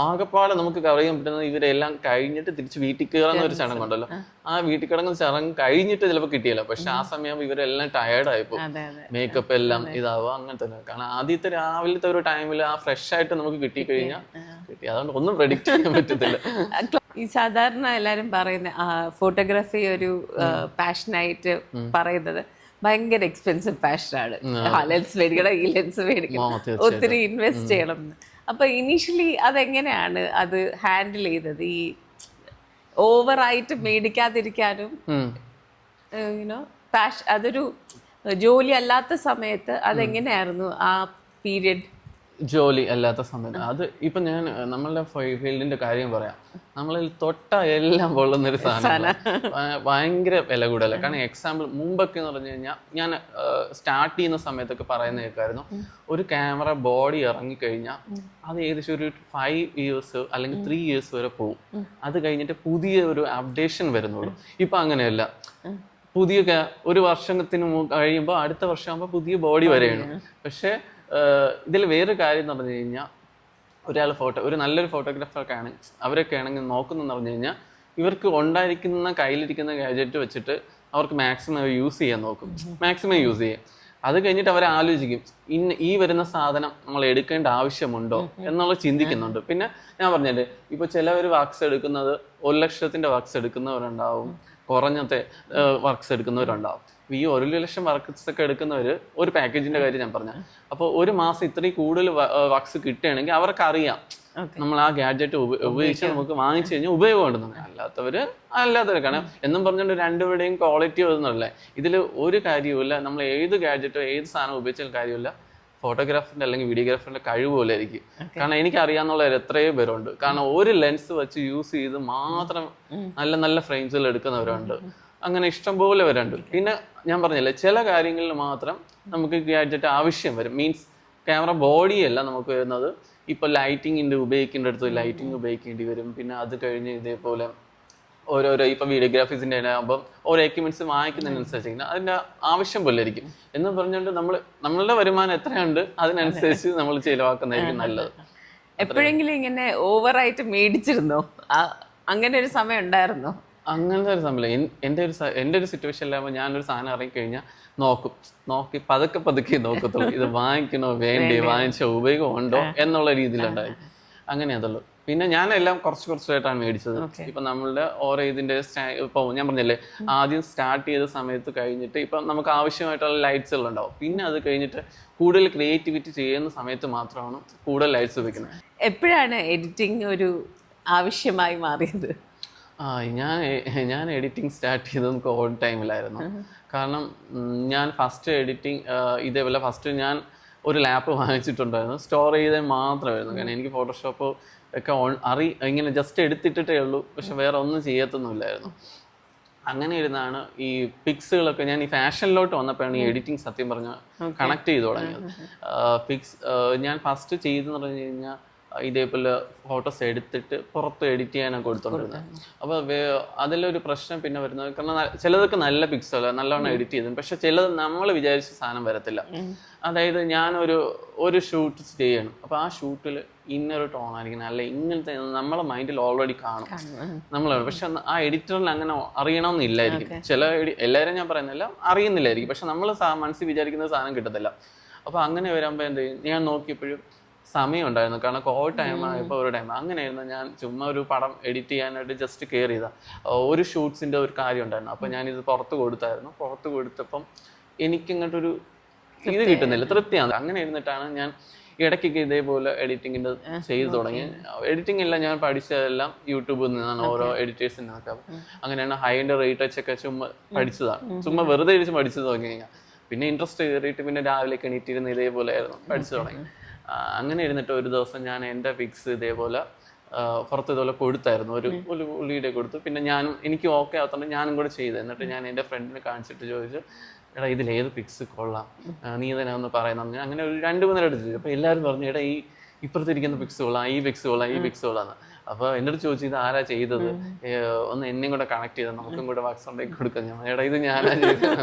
ആകെപ്പാടെ നമുക്ക് കവർ ചെയ്യാൻ പറ്റുന്നത് ഇവരെല്ലാം കഴിഞ്ഞിട്ട് തിരിച്ച് വീട്ടിൽ കയറുന്ന ഒരു ചടങ്ങുണ്ടല്ലോ, ആ വീട്ടിൽ കിടങ്ങുന്ന ചടങ്ങ് കഴിഞ്ഞിട്ട് ചിലപ്പോൾ കിട്ടിയില്ല. പക്ഷെ ആ സമയം ഇവരെല്ലാം ടയേർഡായിപ്പോ, മേക്കപ്പ് എല്ലാം ഇതാവുക അങ്ങനെ തന്നെ. കാരണം ആദ്യത്തെ രാവിലത്തെ ഒരു ടൈമിൽ ആ ഫ്രഷ് ആയിട്ട് നമുക്ക് കിട്ടിക്കഴിഞ്ഞാൽ കിട്ടി. അതുകൊണ്ട് ഒന്നും പ്രെഡിക്റ്റ് ചെയ്യാൻ പറ്റത്തില്ല. ഈ സാധാരണ എല്ലാരും പറയുന്ന ഫോട്ടോഗ്രാഫി ഒരു പാഷനായിട്ട് പറയുന്നത് ഭയങ്കര എക്സ്പെൻസീവ് പാഷനാണ്. ലെൻസ് മേടിക്കണം, ഈ ലെൻസ് മേടിക്കണം, ഒത്തിരി ഇൻവെസ്റ്റ് ചെയ്യണം. അപ്പൊ ഇനീഷ്യലി അതെങ്ങനെയാണ് അത് ഹാൻഡിൽ ചെയ്തത്? ഈ ഓവറായിട്ട് മേടിക്കാതിരിക്കാനും അതൊരു ജോലി അല്ലാത്ത സമയത്ത് അതെങ്ങനെയായിരുന്നു ആ പീരിയഡ്? ജോലി അല്ലാത്ത സമയത്ത് അത് ഇപ്പം ഞാൻ നമ്മളുടെ ഫീൽഡിന്റെ കാര്യം പറയാം. നമ്മളിൽ തൊട്ട എല്ലാം പൊള്ളുന്നൊരു സാധനം, ഭയങ്കര വില കൂടുതലാണ്. കാരണം എക്സാമ്പിൾ മുമ്പൊക്കെ എന്ന് പറഞ്ഞു കഴിഞ്ഞാൽ ഞാൻ സ്റ്റാർട്ട് ചെയ്യുന്ന സമയത്തൊക്കെ പറയുന്ന കേൾക്കായിരുന്നു, ഒരു ക്യാമറ ബോഡി ഇറങ്ങിക്കഴിഞ്ഞാൽ അത് ഏകദേശം ഒരു 5 years അല്ലെങ്കിൽ 3 years വരെ പോകും. അത് കഴിഞ്ഞിട്ട് പുതിയ ഒരു അപ്ഡേഷൻ വരുന്നുള്ളൂ. ഇപ്പം അങ്ങനെയല്ല, പുതിയ ഒരു വർഷത്തിന് കഴിയുമ്പോൾ അടുത്ത വർഷമാകുമ്പോൾ പുതിയ ബോഡി വരെയാണ്. പക്ഷേ ഇതിൽ വേറൊരു കാര്യം എന്ന് പറഞ്ഞു കഴിഞ്ഞാൽ ഒരു നല്ലൊരു ഫോട്ടോഗ്രാഫർക്കാണ് അവരൊക്കെ ആണെങ്കിൽ നോക്കുന്നതെന്ന് പറഞ്ഞു കഴിഞ്ഞാൽ ഇവർക്ക് കയ്യിലിരിക്കുന്ന ഗാഡ്ജറ്റ് വെച്ചിട്ട് അവർക്ക് മാക്സിമം യൂസ് ചെയ്യാൻ നോക്കും, മാക്സിമം യൂസ് ചെയ്യും. അത് കഴിഞ്ഞിട്ട് അവർ ആലോചിക്കും ഈ വരുന്ന സാധനം നമ്മൾ എടുക്കേണ്ട ആവശ്യമുണ്ടോ എന്നുള്ളത് ചിന്തിക്കുന്നുണ്ട്. പിന്നെ ഞാൻ പറഞ്ഞില്ലേ, ഇപ്പോൾ ചിലവർ വർക്ക്സ് എടുക്കുന്നത് 1 ലക്ഷത്തിൻ്റെ വർക്ക്സ് എടുക്കുന്നവരുണ്ടാവും, കുറഞ്ഞത്തെ വർക്ക്സ് എടുക്കുന്നവരുണ്ടാവും. ഈ 1 ലക്ഷം വർക്ക്സ് ഒക്കെ എടുക്കുന്നവർ ഒരു പാക്കേജിന്റെ കാര്യം ഞാൻ പറഞ്ഞ, അപ്പോൾ ഒരു മാസം ഇത്രയും കൂടുതൽ വർക്ക്സ് കിട്ടുകയാണെങ്കിൽ അവർക്ക് അറിയാം നമ്മൾ ആ ഗാഡ്ജറ്റ് ഉപയോഗിച്ച് നമുക്ക് വാങ്ങിച്ചു കഴിഞ്ഞാൽ ഉപയോഗം ഉണ്ടെന്ന്. അല്ലാത്തവർ കാരണം എന്നും പറഞ്ഞുകൊണ്ട് രണ്ടുപേരുടെയും ക്വാളിറ്റി ഒന്നുമല്ലേ. ഇതിൽ ഒരു കാര്യവുമില്ല, നമ്മൾ ഏത് ഗാഡ്ജറ്റോ ഏത് സാധനം ഉപയോഗിച്ചാലും കാര്യമില്ല, ഫോട്ടോഗ്രാഫറിന്റെ അല്ലെങ്കിൽ വീഡിയോഗ്രാഫറിന്റെ കഴിവ് പോലെ ആയിരിക്കും. കാരണം എനിക്ക് അറിയാവുന്നവർ എത്രയോ പേരുണ്ട്. കാരണം ഒരു ലെൻസ് വെച്ച് യൂസ് ചെയ്ത് മാത്രം നല്ല നല്ല ഫ്രെയിംസുകൾ എടുക്കുന്നവരുണ്ട്. അങ്ങനെ ഇഷ്ടംപോലെ വരുന്നുണ്ട്. പിന്നെ ഞാൻ പറഞ്ഞില്ലേ, ചില കാര്യങ്ങളിൽ മാത്രം നമുക്ക് ഗാഡ്ജറ്റ് ആവശ്യം വരും. മീൻസ് ക്യാമറ ബോഡിയല്ല നമുക്ക് വരുന്നത്, ഇപ്പോൾ ലൈറ്റിങ്ങിൻ്റെ ഉപയോഗിക്കേണ്ട ലൈറ്റിംഗ് ഉപയോഗിക്കേണ്ടി വരും. പിന്നെ അത് കഴിഞ്ഞ് ഇതേപോലെ ഓരോരോ ഇപ്പോൾ വീഡിയോഗ്രാഫീസിൻ്റെ ആകുമ്പം ഓരോ എക്യുപ്മെന്റ്സ് വാങ്ങിക്കുന്നതിനനുസരിച്ച് അതിൻ്റെ ആവശ്യം പോലെ ആയിരിക്കും. എന്ന് പറഞ്ഞുകൊണ്ട് നമ്മളുടെ വരുമാനം എത്രയുണ്ട് അതിനനുസരിച്ച് നമ്മൾ ചിലവാക്കുന്നതായിരിക്കും നല്ലത്. എപ്പോഴെങ്കിലും ഇങ്ങനെ ഓവറായിട്ട് മേടിച്ചിരുന്നോ? അങ്ങനെ ഒരു സമയം ഉണ്ടായിരുന്നോ? അങ്ങനത്തെ ഒരു സമയം എൻ്റെ ഒരു സിറ്റുവേഷനിലാകുമ്പോൾ ഞാനൊരു സാധനം ഇറങ്ങിക്കഴിഞ്ഞാൽ നോക്കി പതുക്കെ നോക്കത്തുള്ളൂ, ഇത് വാങ്ങിക്കണോ വേണ്ടേ, വാങ്ങിച്ച ഉപയോഗം ഉണ്ടോ എന്നുള്ള രീതിയിലുണ്ടായി. അങ്ങനെ അതുള്ളൂ. പിന്നെ ഞാനെല്ലാം കുറച്ചായിട്ടാണ് മേടിച്ചത്. ഇപ്പം നമ്മളുടെ ഓരോ ഇതിൻ്റെ ഇപ്പോൾ ഞാൻ പറഞ്ഞില്ലേ, ആദ്യം സ്റ്റാർട്ട് ചെയ്ത സമയത്ത് കഴിഞ്ഞിട്ട് ഇപ്പം നമുക്ക് ആവശ്യമായിട്ടുള്ള ലൈറ്റ്സുകൾ ഉണ്ടാവും. പിന്നെ അത് കഴിഞ്ഞിട്ട് കൂടുതൽ ക്രിയേറ്റിവിറ്റി ചെയ്യുന്ന സമയത്ത് മാത്രമാണ് കൂടുതൽ ലൈറ്റ്സ് ഉപയോഗിക്കുന്നത്. എപ്പോഴാണ് എഡിറ്റിംഗ് ഒരു ആവശ്യമായി മാറിയത്? ഞാൻ എഡിറ്റിംഗ് സ്റ്റാർട്ട് ചെയ്തത് കോവിഡ് ടൈമിലായിരുന്നു. കാരണം ഞാൻ ഫസ്റ്റ് എഡിറ്റിംഗ് ഇതേപോലെ ഞാൻ ഒരു ലാപ്പ് വാങ്ങിച്ചിട്ടുണ്ടായിരുന്നു, സ്റ്റോർ ചെയ്തേ മാത്രമായിരുന്നു. കാരണം എനിക്ക് ഫോട്ടോഷോപ്പ് ഒക്കെ ഇങ്ങനെ ജസ്റ്റ് എടുത്തിട്ടേ ഉള്ളൂ, പക്ഷെ വേറെ ഒന്നും ചെയ്യത്തൊന്നുമില്ലായിരുന്നു. അങ്ങനെ ഇരുന്നാണ് ഈ പിക്സുകളൊക്കെ ഞാൻ ഈ ഫാഷനിലോട്ട് വന്നപ്പോഴാണ് ഈ എഡിറ്റിംഗ് സത്യം പറഞ്ഞാൽ കണക്ട് ചെയ്ത് തുടങ്ങിയത്. ഞാൻ ഫസ്റ്റ് ചെയ്തെന്ന് പറഞ്ഞു കഴിഞ്ഞാൽ ഇതേപോലെ ഫോട്ടോസ് എടുത്തിട്ട് പുറത്ത് എഡിറ്റ് ചെയ്യാനൊക്കെ കൊടുത്തോണ്ടിരുന്നത്. അപ്പോൾ അതിലൊരു പ്രശ്നം പിന്നെ വരുന്നത്, കാരണം ചിലതൊക്കെ നല്ല പിക്സൽ നല്ലവണ്ണം എഡിറ്റ് ചെയ്തു, പക്ഷെ ചിലത് നമ്മൾ വിചാരിച്ച സാധനം വരത്തില്ല. അതായത് ഞാനൊരു ഷൂട്ട് ചെയ്യണം, അപ്പോൾ ആ ഷൂട്ടിൽ ഇന്നൊരു ടോൺ ആയിരിക്കും, അല്ല ഇങ്ങനത്തെ നമ്മളെ മൈൻഡിൽ ഓൾറെഡി കാണും നമ്മളാണ്. പക്ഷെ ആ എഡിറ്ററിന് അങ്ങനെ അറിയണമെന്നില്ലായിരിക്കും. എല്ലാവരും ഞാൻ പറയുന്നില്ല അറിയുന്നില്ലായിരിക്കും, പക്ഷെ നമ്മൾ മനസ്സിൽ വിചാരിക്കുന്ന സാധനം കിട്ടത്തില്ല. അപ്പോൾ അങ്ങനെ വരുമ്പോൾ എന്ത് ചെയ്യും, ഞാൻ നോക്കിയപ്പോഴും സമയം ഉണ്ടായിരുന്നു. കാരണം കോവിഡ് ടൈം ആയപ്പോൾ ഒരു ടൈം അങ്ങനെയായിരുന്നു. ഞാൻ ചുമ്മാ ഒരു പടം എഡിറ്റ് ചെയ്യാനായിട്ട് ജസ്റ്റ് കെയർ ചെയ്താൽ ഒരു ഷൂട്ട്സിൻ്റെ ഒരു കാര്യം ഉണ്ടായിരുന്നു. അപ്പോൾ ഞാനിത് പുറത്ത് കൊടുത്തപ്പം എനിക്കിങ്ങോട്ടൊരു ഇത് കിട്ടുന്നില്ല, തൃപ്തിയാണ്. അങ്ങനെ ഇരുന്നിട്ടാണ് ഞാൻ ഇടയ്ക്കൊക്കെ ഇതേപോലെ എഡിറ്റിങ്ങിൻ്റെ ചെയ്തു തുടങ്ങി. എഡിറ്റിംഗ് എല്ലാം ഞാൻ പഠിച്ചതെല്ലാം യൂട്യൂബിൽ നിന്നാണ്, ഓരോ എഡിറ്റേഴ്സിൽ നിന്നൊക്കെ. അങ്ങനെയാണ് ഹൈ എൻഡ് റേറ്റ് ഒക്കെ ചുമ്മാ പഠിച്ചതാണ്, ചുമ്മാ വെറുതെ പഠിച്ചു തുടങ്ങി കഴിഞ്ഞാൽ. പിന്നെ ഇൻട്രസ്റ്റ് കയറിയിട്ട് പിന്നെ രാവിലെ എണീറ്റിരുന്ന് ഇതേപോലെ ആയിരുന്നു പഠിച്ചു തുടങ്ങി. അങ്ങനെ ഇരുന്നിട്ട് ഒരു ദിവസം ഞാൻ എൻ്റെ പിക്സ് ഇതേപോലെ പുറത്ത് ഇതുപോലെ കൊടുത്തായിരുന്നു, ഒരു വീഡിയോ കൊടുത്തു. പിന്നെ എനിക്ക് ഓക്കെ ആകത്തോണ്ട് ഞാനും കൂടെ ചെയ്തു. എന്നിട്ട് ഞാൻ എൻ്റെ ഫ്രണ്ടിനെ കാണിച്ചിട്ട് ചോദിച്ചു, എടാ ഇതിലേത് പിക്സ് കൊള്ളാം, നീ തന്നെ ഒന്ന് പറയുന്ന. അങ്ങനെ ഒരു 2-3 നേരം എടുത്തു. അപ്പോൾ എല്ലാവരും പറഞ്ഞു, എടാ ഈ ഇപ്പുറത്തിരിക്കുന്ന പിക്സ് കൊള്ളാം, ഈ പിക്സ് കൊള്ളാം, ഈ പിക്സ് കൊള്ളാന്ന്. അപ്പോൾ എൻ്റെ അടുത്ത് ചോദിച്ചു, ഇത് ആരാ ചെയ്തത്, ഒന്ന് എന്നെയും കൂടെ കണക്ട് ചെയ്താൽ നമുക്കും കൂടെ വാട്സാപ്പിലേക്ക് കൊടുക്കാം. ഞാൻ എടാ ഇത് ഞാനാ ചെയ്തത്.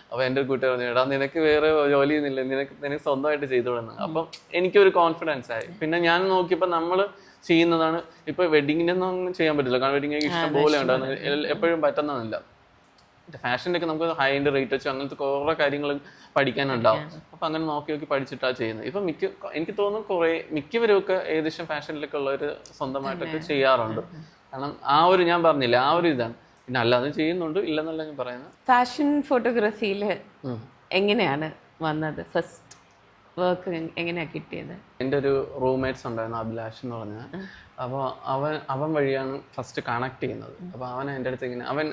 അപ്പോൾ എൻ്റെ കൂട്ടുകാർ പറഞ്ഞു, എടാ നിനക്ക് വേറെ ജോലിയൊന്നുമില്ല, നിനക്ക് സ്വന്തമായിട്ട് ചെയ്തോളുന്നു. അപ്പം എനിക്കൊരു കോൺഫിഡൻസ് ആയി. പിന്നെ ഞാൻ നോക്കിയപ്പോൾ നമ്മൾ ചെയ്യുന്നതാണ്. ഇപ്പൊ വെഡിങ്ങിനൊന്നും ചെയ്യാൻ പറ്റില്ല, കാരണം വെഡിങ് ഇഷ്ടം പോലെ ഉണ്ടാകുന്നത് എപ്പോഴും പറ്റുന്നതല്ല. ഫാഷൻ്റെ ഒക്കെ നമുക്ക് ഹൈ എൻഡ് റേറ്റ് വെച്ച് അങ്ങനത്തെ കുറേ കാര്യങ്ങൾ പഠിക്കാനുണ്ടാവും. അപ്പം അങ്ങനെ നോക്കി പഠിച്ചിട്ടാണ് ചെയ്യുന്നത്. ഇപ്പം എനിക്ക് തോന്നുന്നു മിക്കവരുമൊക്കെ ഏകദേശം ഫാഷനിലൊക്കെ ഉള്ളവർ സ്വന്തമായിട്ടൊക്കെ ചെയ്യാറുണ്ട്. കാരണം ഞാൻ പറഞ്ഞില്ല, ആ ഒരു ഇതാണ്. പിന്നെ അല്ലാതെ ചെയ്യുന്നുണ്ട്, ഇല്ലെന്നല്ല ഞാൻ പറയുന്നത്. ഫാഷൻ ഫോട്ടോഗ്രാഫിയിൽ എങ്ങനെയാണ് വന്നത്? ഫസ്റ്റ് വർക്ക് എങ്ങനെയാണ് കിട്ടിയത്? എൻ്റെ ഒരു റൂംമേറ്റ്സ് ഉണ്ടായിരുന്നു, അഭിലാഷ് എന്ന് പറഞ്ഞാൽ. അപ്പോൾ അവൻ വഴിയാണ് ഫസ്റ്റ് കണക്ട് ചെയ്യുന്നത്. അപ്പോൾ അവൻ എൻ്റെ അടുത്ത് അവൻ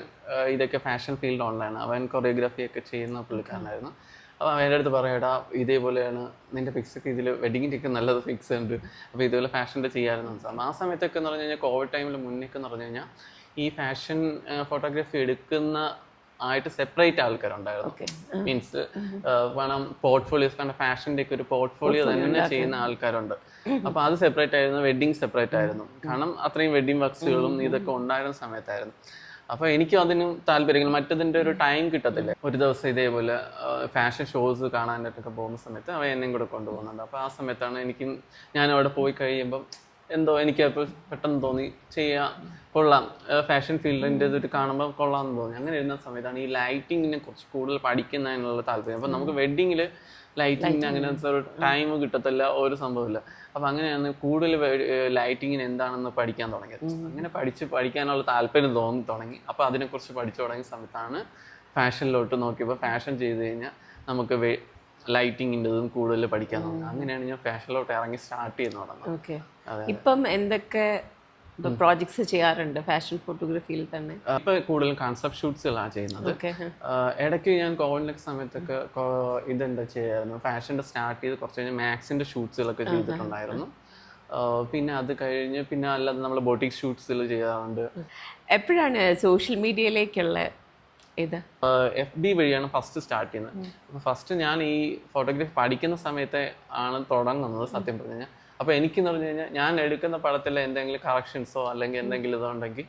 ഇതൊക്കെ ഫാഷൻ ഫീൽഡ് ഓൺലൈനാണ്, അവൻ കൊറിയോഗ്രാഫി ഒക്കെ ചെയ്യുന്ന പുള്ളിക്കാരനായിരുന്നു. അപ്പോൾ അവൻ്റെ അടുത്ത് പറയടാ, ഇതേപോലെയാണ് നിൻ്റെ പിക്സൊക്കെ ഇതിൽ വെഡിങ്ങിൻ്റെ ഒക്കെ നല്ലത് പിക്സ് ഉണ്ട്, അപ്പോൾ ഇതുപോലെ ഫാഷൻ്റെ ചെയ്യാമായിരുന്നു. ആ സമയത്തൊക്കെ എന്ന് പറഞ്ഞു കഴിഞ്ഞാൽ കോവിഡ് ടൈമിൽ മുന്നേക്ക് എന്ന് പറഞ്ഞു കഴിഞ്ഞാൽ ഈ ഫാഷൻ ഫോട്ടോഗ്രാഫി എടുക്കുന്ന ആയിട്ട് സെപ്പറേറ്റ് ആൾക്കാരുണ്ടായിരുന്നു. മീൻസ് വേണം പോർട്ട്ഫോളിയോസ്, കാരണം ഫാഷൻ്റെ ഒക്കെ ഒരു പോർട്ട്ഫോളിയോ തന്നെ ചെയ്യുന്ന ആൾക്കാരുണ്ട്. അപ്പൊ അത് സെപ്പറേറ്റ് ആയിരുന്നു, വെഡിങ് സെപ്പറേറ്റ് ആയിരുന്നു. കാരണം അത്രയും വെഡിങ് വർക്ക്സുകളും ഇതൊക്കെ ഉണ്ടായിരുന്ന സമയത്തായിരുന്നു. അപ്പൊ എനിക്കും അതിനും താല്പര്യങ്ങൾ, മറ്റതിൻ്റെ ഒരു ടൈം കിട്ടത്തില്ല. ഒരു ദിവസം ഇതേപോലെ ഫാഷൻ ഷോസ് കാണാനായിട്ടൊക്കെ പോകുന്ന സമയത്ത് അവൻ എന്നെയും കൂടെ കൊണ്ടുപോകുന്നുണ്ട്. അപ്പോൾ ആ സമയത്താണ് ഞാൻ അവിടെ പോയി കഴിയുമ്പം എന്തോ എനിക്ക് അപ്പോൾ പെട്ടെന്ന് തോന്നി, ചെയ്യാം, കൊള്ളാം, ഫാഷൻ ഫീൽഡിൻ്റെ ഇതൊരു കാണുമ്പോൾ കൊള്ളാമെന്ന് തോന്നി. അങ്ങനെ ഇരുന്ന സമയത്താണ് ഈ ലൈറ്റിങ്ങിനെ കുറിച്ച് കൂടുതൽ പഠിക്കുന്നതിനുള്ള താല്പര്യം. അപ്പം നമുക്ക് വെഡ്ഡിങ്ങിൽ ലൈറ്റിങ്ങിന് അങ്ങനത്തെ ഒരു ടൈം കിട്ടത്തില്ല, ഒരു സംഭവമില്ല. അപ്പം അങ്ങനെയാണ് കൂടുതൽ ലൈറ്റിങ്ങിന് എന്താണെന്ന് പഠിക്കാൻ തുടങ്ങിയത്. അങ്ങനെ പഠിക്കാനുള്ള താല്പര്യം തോന്നി തുടങ്ങി. അപ്പോൾ അതിനെക്കുറിച്ച് പഠിച്ചു തുടങ്ങിയ സമയത്താണ് ഫാഷനിലോട്ട് നോക്കിയപ്പോൾ ഫാഷൻ ചെയ്ത് കഴിഞ്ഞാൽ നമുക്ക് ലൈറ്റിങ്ങിൻ്റെതും കൂടുതൽ പഠിക്കാൻ തുടങ്ങി. അങ്ങനെയാണ് ഞാൻ ഫാഷനിലോട്ട് ഇറങ്ങി സ്റ്റാർട്ട് ചെയ്ത് തുടങ്ങുന്നത്. ഇപ്പം എന്തൊക്കെ പ്രോജക്ട്സ് ചെയ്യാറുണ്ട് ഫാഷൻ ഫോട്ടോഗ്രാഫിയിൽ തന്നെ? ഇപ്പൊ കൂടുതലും കൺസെപ്റ്റ് ഷൂട്ട്സുകളാണ് ചെയ്യുന്നത്. ഇടയ്ക്ക് ഞാൻ കോവിഡിന്റെ സമയത്തൊക്കെ ഇതെന്താ ചെയ്യായിരുന്നു, ഫാഷന്റെ സ്റ്റാർട്ട് ചെയ്ത് കുറച്ച് കഴിഞ്ഞ് മാക്സിന്റെ ഷൂട്ട്സുകളൊക്കെ ചെയ്തിട്ടുണ്ടായിരുന്നു. പിന്നെ അത് കഴിഞ്ഞ് പിന്നെ അല്ലാതെ നമ്മൾ ബോട്ടിക് ഷൂട്ട്സുകൾ ചെയ്യാറുണ്ട്. എപ്പോഴാണ് സോഷ്യൽ മീഡിയയിലേക്കുള്ള FB വഴിയാണ് ഫസ്റ്റ് സ്റ്റാർട്ട് ചെയ്യുന്നത്. അപ്പോൾ ഫസ്റ്റ് ഞാൻ ഈ ഫോട്ടോഗ്രാഫി പഠിക്കുന്ന സമയത്തെ ആണ് തുടങ്ങുന്നത് സത്യം പറഞ്ഞു കഴിഞ്ഞാൽ. അപ്പോൾ എനിക്കെന്ന് പറഞ്ഞു കഴിഞ്ഞാൽ ഞാൻ എടുക്കുന്ന പടത്തിൽ എന്തെങ്കിലും കറക്ഷൻസോ അല്ലെങ്കിൽ എന്തെങ്കിലും ഇതുണ്ടെങ്കിൽ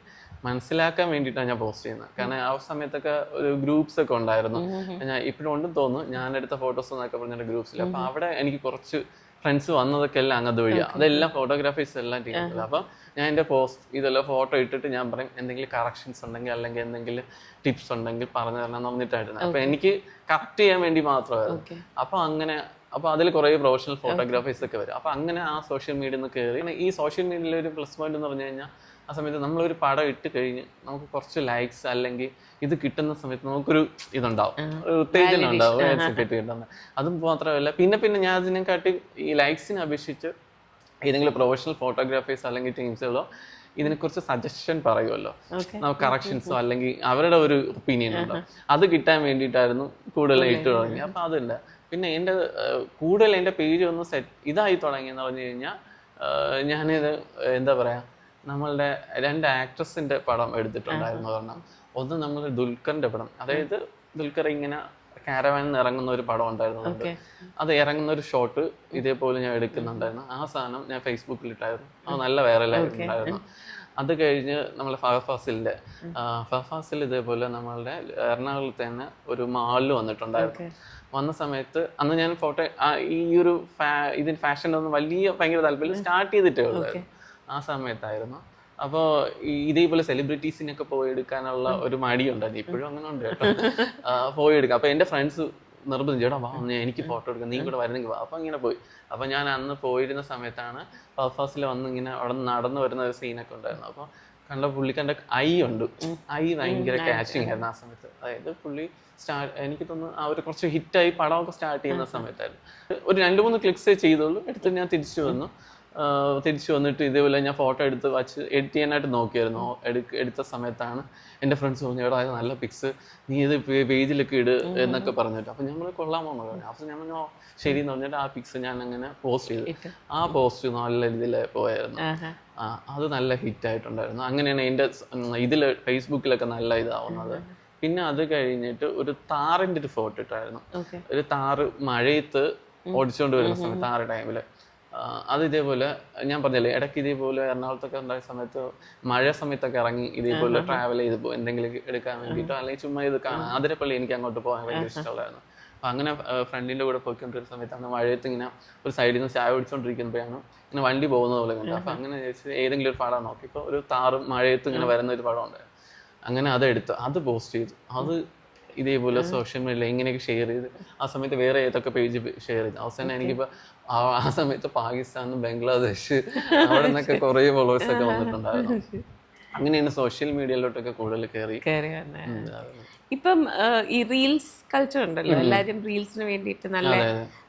മനസ്സിലാക്കാൻ വേണ്ടിയിട്ടാണ് ഞാൻ പോസ്റ്റ് ചെയ്യുന്നത്. കാരണം ആ സമയത്തൊക്കെ ഒരു ഗ്രൂപ്പ്സ് ഒക്കെ ഉണ്ടായിരുന്നു, ഞാൻ ഇപ്പോഴും ഉണ്ടെന്ന് തോന്നുന്നു, ഞാൻ എടുത്ത ഫോട്ടോസ് എന്നൊക്കെ പറഞ്ഞ ഗ്രൂപ്പ്സിൽ. അപ്പോൾ അവിടെ എനിക്ക് കുറച്ച് ഫ്രണ്ട്സ് വന്നതൊക്കെ എല്ലാം അങ്ങത് വഴിയാണ്, അതെല്ലാം ഫോട്ടോഗ്രാഫീസ് എല്ലാം ചെയ്യുന്നത്. അപ്പം ഞാൻ എൻ്റെ പോസ്റ്റ് ഇതെല്ലാം ഫോട്ടോ ഇട്ടിട്ട് ഞാൻ പറയും എന്തെങ്കിലും കറക്ഷൻസ് ഉണ്ടെങ്കിൽ അല്ലെങ്കിൽ എന്തെങ്കിലും ടിപ്സ് ഉണ്ടെങ്കിൽ പറഞ്ഞു തരണം എന്ന് പറഞ്ഞിട്ടായിരുന്നു. അപ്പം എനിക്ക് കറക്റ്റ് ചെയ്യാൻ വേണ്ടി മാത്രമായിരുന്നു. അപ്പോൾ അതിൽ കുറേ പ്രൊഫഷണൽ ഫോട്ടോഗ്രാഫീസ് ഒക്കെ വരും. അപ്പോൾ അങ്ങനെ ആ സോഷ്യൽ മീഡിയയിൽ നിന്ന് കയറി. ഈ സോഷ്യൽ മീഡിയയിലെ ഒരു പ്ലസ് പോയിന്റ് എന്ന് പറഞ്ഞു കഴിഞ്ഞാൽ ആ സമയത്ത് നമ്മളൊരു പടം ഇട്ട് കഴിഞ്ഞ് നമുക്ക് കുറച്ച് ലൈക്സ് അല്ലെങ്കിൽ ഇത് കിട്ടുന്ന സമയത്ത് നമുക്കൊരു ഇതുണ്ടാവും, ഒരു ഉത്തേജനം ഉണ്ടാവും, കിട്ടുന്നത്. അതും മാത്രമല്ല പിന്നെ ഞാൻ അതിനെക്കാട്ടി ഈ ലൈക്സിനെ അപേക്ഷിച്ച് ഏതെങ്കിലും പ്രൊഫഷണൽ ഫോട്ടോഗ്രാഫേഴ്സ് അല്ലെങ്കിൽ ടീംസുകളോ ഇതിനെക്കുറിച്ച് സജഷൻ പറയുമല്ലോ, നമുക്ക് കറക്ഷൻസോ അല്ലെങ്കിൽ അവരുടെ ഒരു ഒപ്പീനിയൻ ഉണ്ടോ, അത് കിട്ടാൻ വേണ്ടിയിട്ടായിരുന്നു കൂടുതൽ ഇട്ട് തുടങ്ങി. അപ്പോൾ അതില്ല. പിന്നെ എൻ്റെ പേജ് ഒന്ന് ഇതായി തുടങ്ങിയെന്ന് പറഞ്ഞു കഴിഞ്ഞാൽ ഞാനിത് എന്താ പറയുക, നമ്മളുടെ 2 ആക്ട്രസിൻ്റെ പടം എടുത്തിട്ടുണ്ടായിരുന്നു. കാരണം ഒന്ന് നമ്മൾ ദുൽഖറിൻ്റെ പടം, അതായത് ദുൽഖർ ഇങ്ങനെ കാരവാനിൽ നിന്ന് ഇറങ്ങുന്ന ഒരു പടം ഉണ്ടായിരുന്നു. അത് ഇറങ്ങുന്ന ഒരു ഷോട്ട് ഇതേപോലെ ഞാൻ എടുക്കുന്നുണ്ടായിരുന്നു. ആ സാധനം ഞാൻ ഫേസ്ബുക്കിലിട്ടായിരുന്നു, അത് നല്ല വൈറലായിട്ടുണ്ടായിരുന്നു. അത് കഴിഞ്ഞ് നമ്മൾ ഫഹഫാസിൽ ഇതേപോലെ നമ്മളുടെ എറണാകുളത്ത് തന്നെ ഒരു മാളിൽ വന്നിട്ടുണ്ടായിരുന്നു. വന്ന സമയത്ത് അന്ന് ഞാൻ ഫോട്ടോ ഈ ഒരു ഇതിന് ഫാഷൻ്റെ ഭയങ്കര താല്പര്യം സ്റ്റാർട്ട് ചെയ്തിട്ടേ ഉള്ളായിരുന്നു ആ സമയത്തായിരുന്നു. അപ്പോൾ ഇതേപോലെ സെലിബ്രിറ്റീസിനൊക്കെ പോയി എടുക്കാനുള്ള ഒരു മടിയുണ്ടായിരുന്നു, ഇപ്പോഴും അങ്ങനെ ഉണ്ട് കേട്ടോ, പോയി എടുക്കാം. അപ്പോൾ എൻ്റെ ഫ്രണ്ട്സ് നിർബന്ധിച്ചു, ചേട്ടാ വാ എനിക്ക് ഫോട്ടോ എടുക്കാം, നീ കൂടെ വരുന്നെങ്കിൽ വാ. അപ്പോൾ ഇങ്ങനെ പോയി. അപ്പോൾ ഞാൻ അന്ന് പോയിരുന്ന സമയത്താണ് ഫഹഫാസിൽ ഇങ്ങനെ അവിടെ നടന്നു വരുന്ന ഒരു സീനൊക്കെ ഉണ്ടായിരുന്നു. അപ്പോൾ കണ്ട പുള്ളിക്കാരുടെ ഐ ഭയങ്കര ക്യാച്ചിങ് ആയിരുന്നു ആ സമയത്ത്. അതായത് പുള്ളി എനിക്ക് തോന്നുന്നു ആ ഒരു കുറച്ച് ഹിറ്റായി പടമൊക്കെ സ്റ്റാർട്ട് ചെയ്യുന്ന സമയത്തായിരുന്നു. ഒരു 2-3 ക്ലിക്സേ ചെയ്തോളൂ, എടുത്തിട്ട് ഞാൻ തിരിച്ചു വന്നു. തിരിച്ചു വന്നിട്ട് ഇതേപോലെ ഞാൻ ഫോട്ടോ എടുത്ത് വച്ച് എഡിറ്റ് ചെയ്യാനായിട്ട് നോക്കിയായിരുന്നു. എടുത്ത സമയത്താണ് എൻ്റെ ഫ്രണ്ട്സ് പറഞ്ഞു, എടാ അത് നല്ല പിക്സ്, നീ ഇത് പേജിലൊക്കെ ഇട് എന്നൊക്കെ പറഞ്ഞിട്ട്. അപ്പം നമ്മൾ കൊള്ളാമോ എന്ന് പറഞ്ഞു. അപ്പം ഞാൻ പറഞ്ഞു ശരി എന്ന് പറഞ്ഞിട്ട് ആ പിക്സ് ഞാൻ അങ്ങനെ പോസ്റ്റ് ചെയ്തു. ആ പോസ്റ്റ് നല്ല രീതിയിൽ പോയായിരുന്നു. അത് നല്ല ഹിറ്റ് ആയിട്ടുണ്ടായിരുന്നു. അങ്ങനെയാണ് എൻ്റെ ഇതിൽ ഫേസ്ബുക്കിലൊക്കെ നല്ല ഇതാവുന്നത്. പിന്നെ അത് കഴിഞ്ഞിട്ട് ഒരു താറിൻ്റെ ഒരു ഫോട്ടോ ഇട്ടായിരുന്നു. ഒരു താറ് മഴയത്ത് ഓടിച്ചുകൊണ്ട് വരുന്ന സമയത്ത്, ആ ഒരു ടൈമിൽ അത് ഇതേപോലെ ഞാൻ പറഞ്ഞില്ലേ, ഇടയ്ക്ക് ഇതേപോലെ എറണാകുളത്തൊക്കെ ഉണ്ടായ സമയത്ത് മഴ സമയത്തൊക്കെ ഇറങ്ങി ഇതേപോലെ ട്രാവൽ ചെയ്ത് എന്തെങ്കിലും എടുക്കാൻ വേണ്ടിയിട്ടോ അല്ലെങ്കിൽ ചുമ്മാ ഇത് കാണാൻ. അതിരപ്പള്ളി എനിക്ക് അങ്ങോട്ട് പോകാൻ ഭയങ്കര ഇഷ്ടമുള്ളായിരുന്നു. അപ്പം അങ്ങനെ ഫ്രണ്ടിൻ്റെ കൂടെ പോയിക്കൊണ്ടിരുന്ന സമയത്താണ് മഴയത്ത് ഇങ്ങനെ ഒരു സൈഡിൽ നിന്ന് ചായ പിടിച്ചുകൊണ്ടിരിക്കുമ്പോഴാണ് ഇങ്ങനെ വണ്ടി പോകുന്നത് പോലെ കണ്ടത്. അപ്പം അങ്ങനെ ചോദിച്ചത് ഏതെങ്കിലും ഒരു പടം നോക്കി, ഇപ്പോൾ ഒരു താറും മഴയത്ത് ഇങ്ങനെ വരുന്ന ഒരു പടം ഉണ്ടായിരുന്നു. അങ്ങനെ അതെടുത്ത് അത് പോസ്റ്റ് ചെയ്തു. അത് ഇതേപോലെ സോഷ്യൽ മീഡിയയിൽ ഇങ്ങനെയൊക്കെ ഷെയർ ചെയ്ത് ആ സമയത്ത് വേറെ ഏതൊക്കെ പേജ് ഷെയർ ചെയ്തു. അവസാനം എനിക്കിപ്പോൾ ആ സമയത്ത് പാകിസ്ഥാനും ബംഗ്ലാദേശ് അവിടെ നിന്നൊക്കെ കുറേ ഫോളോവേഴ്സൊക്കെ വന്നിട്ടുണ്ടായിരുന്നു. അങ്ങനെയാണ് സോഷ്യൽ മീഡിയയിലോട്ടൊക്കെ കൂടുതൽ കയറി. ഇപ്പം ഈ റീൽസ് കൾച്ചർ ഉണ്ടല്ലോ, എല്ലാവരും റീൽസിന് വേണ്ടിയിട്ട് നല്ല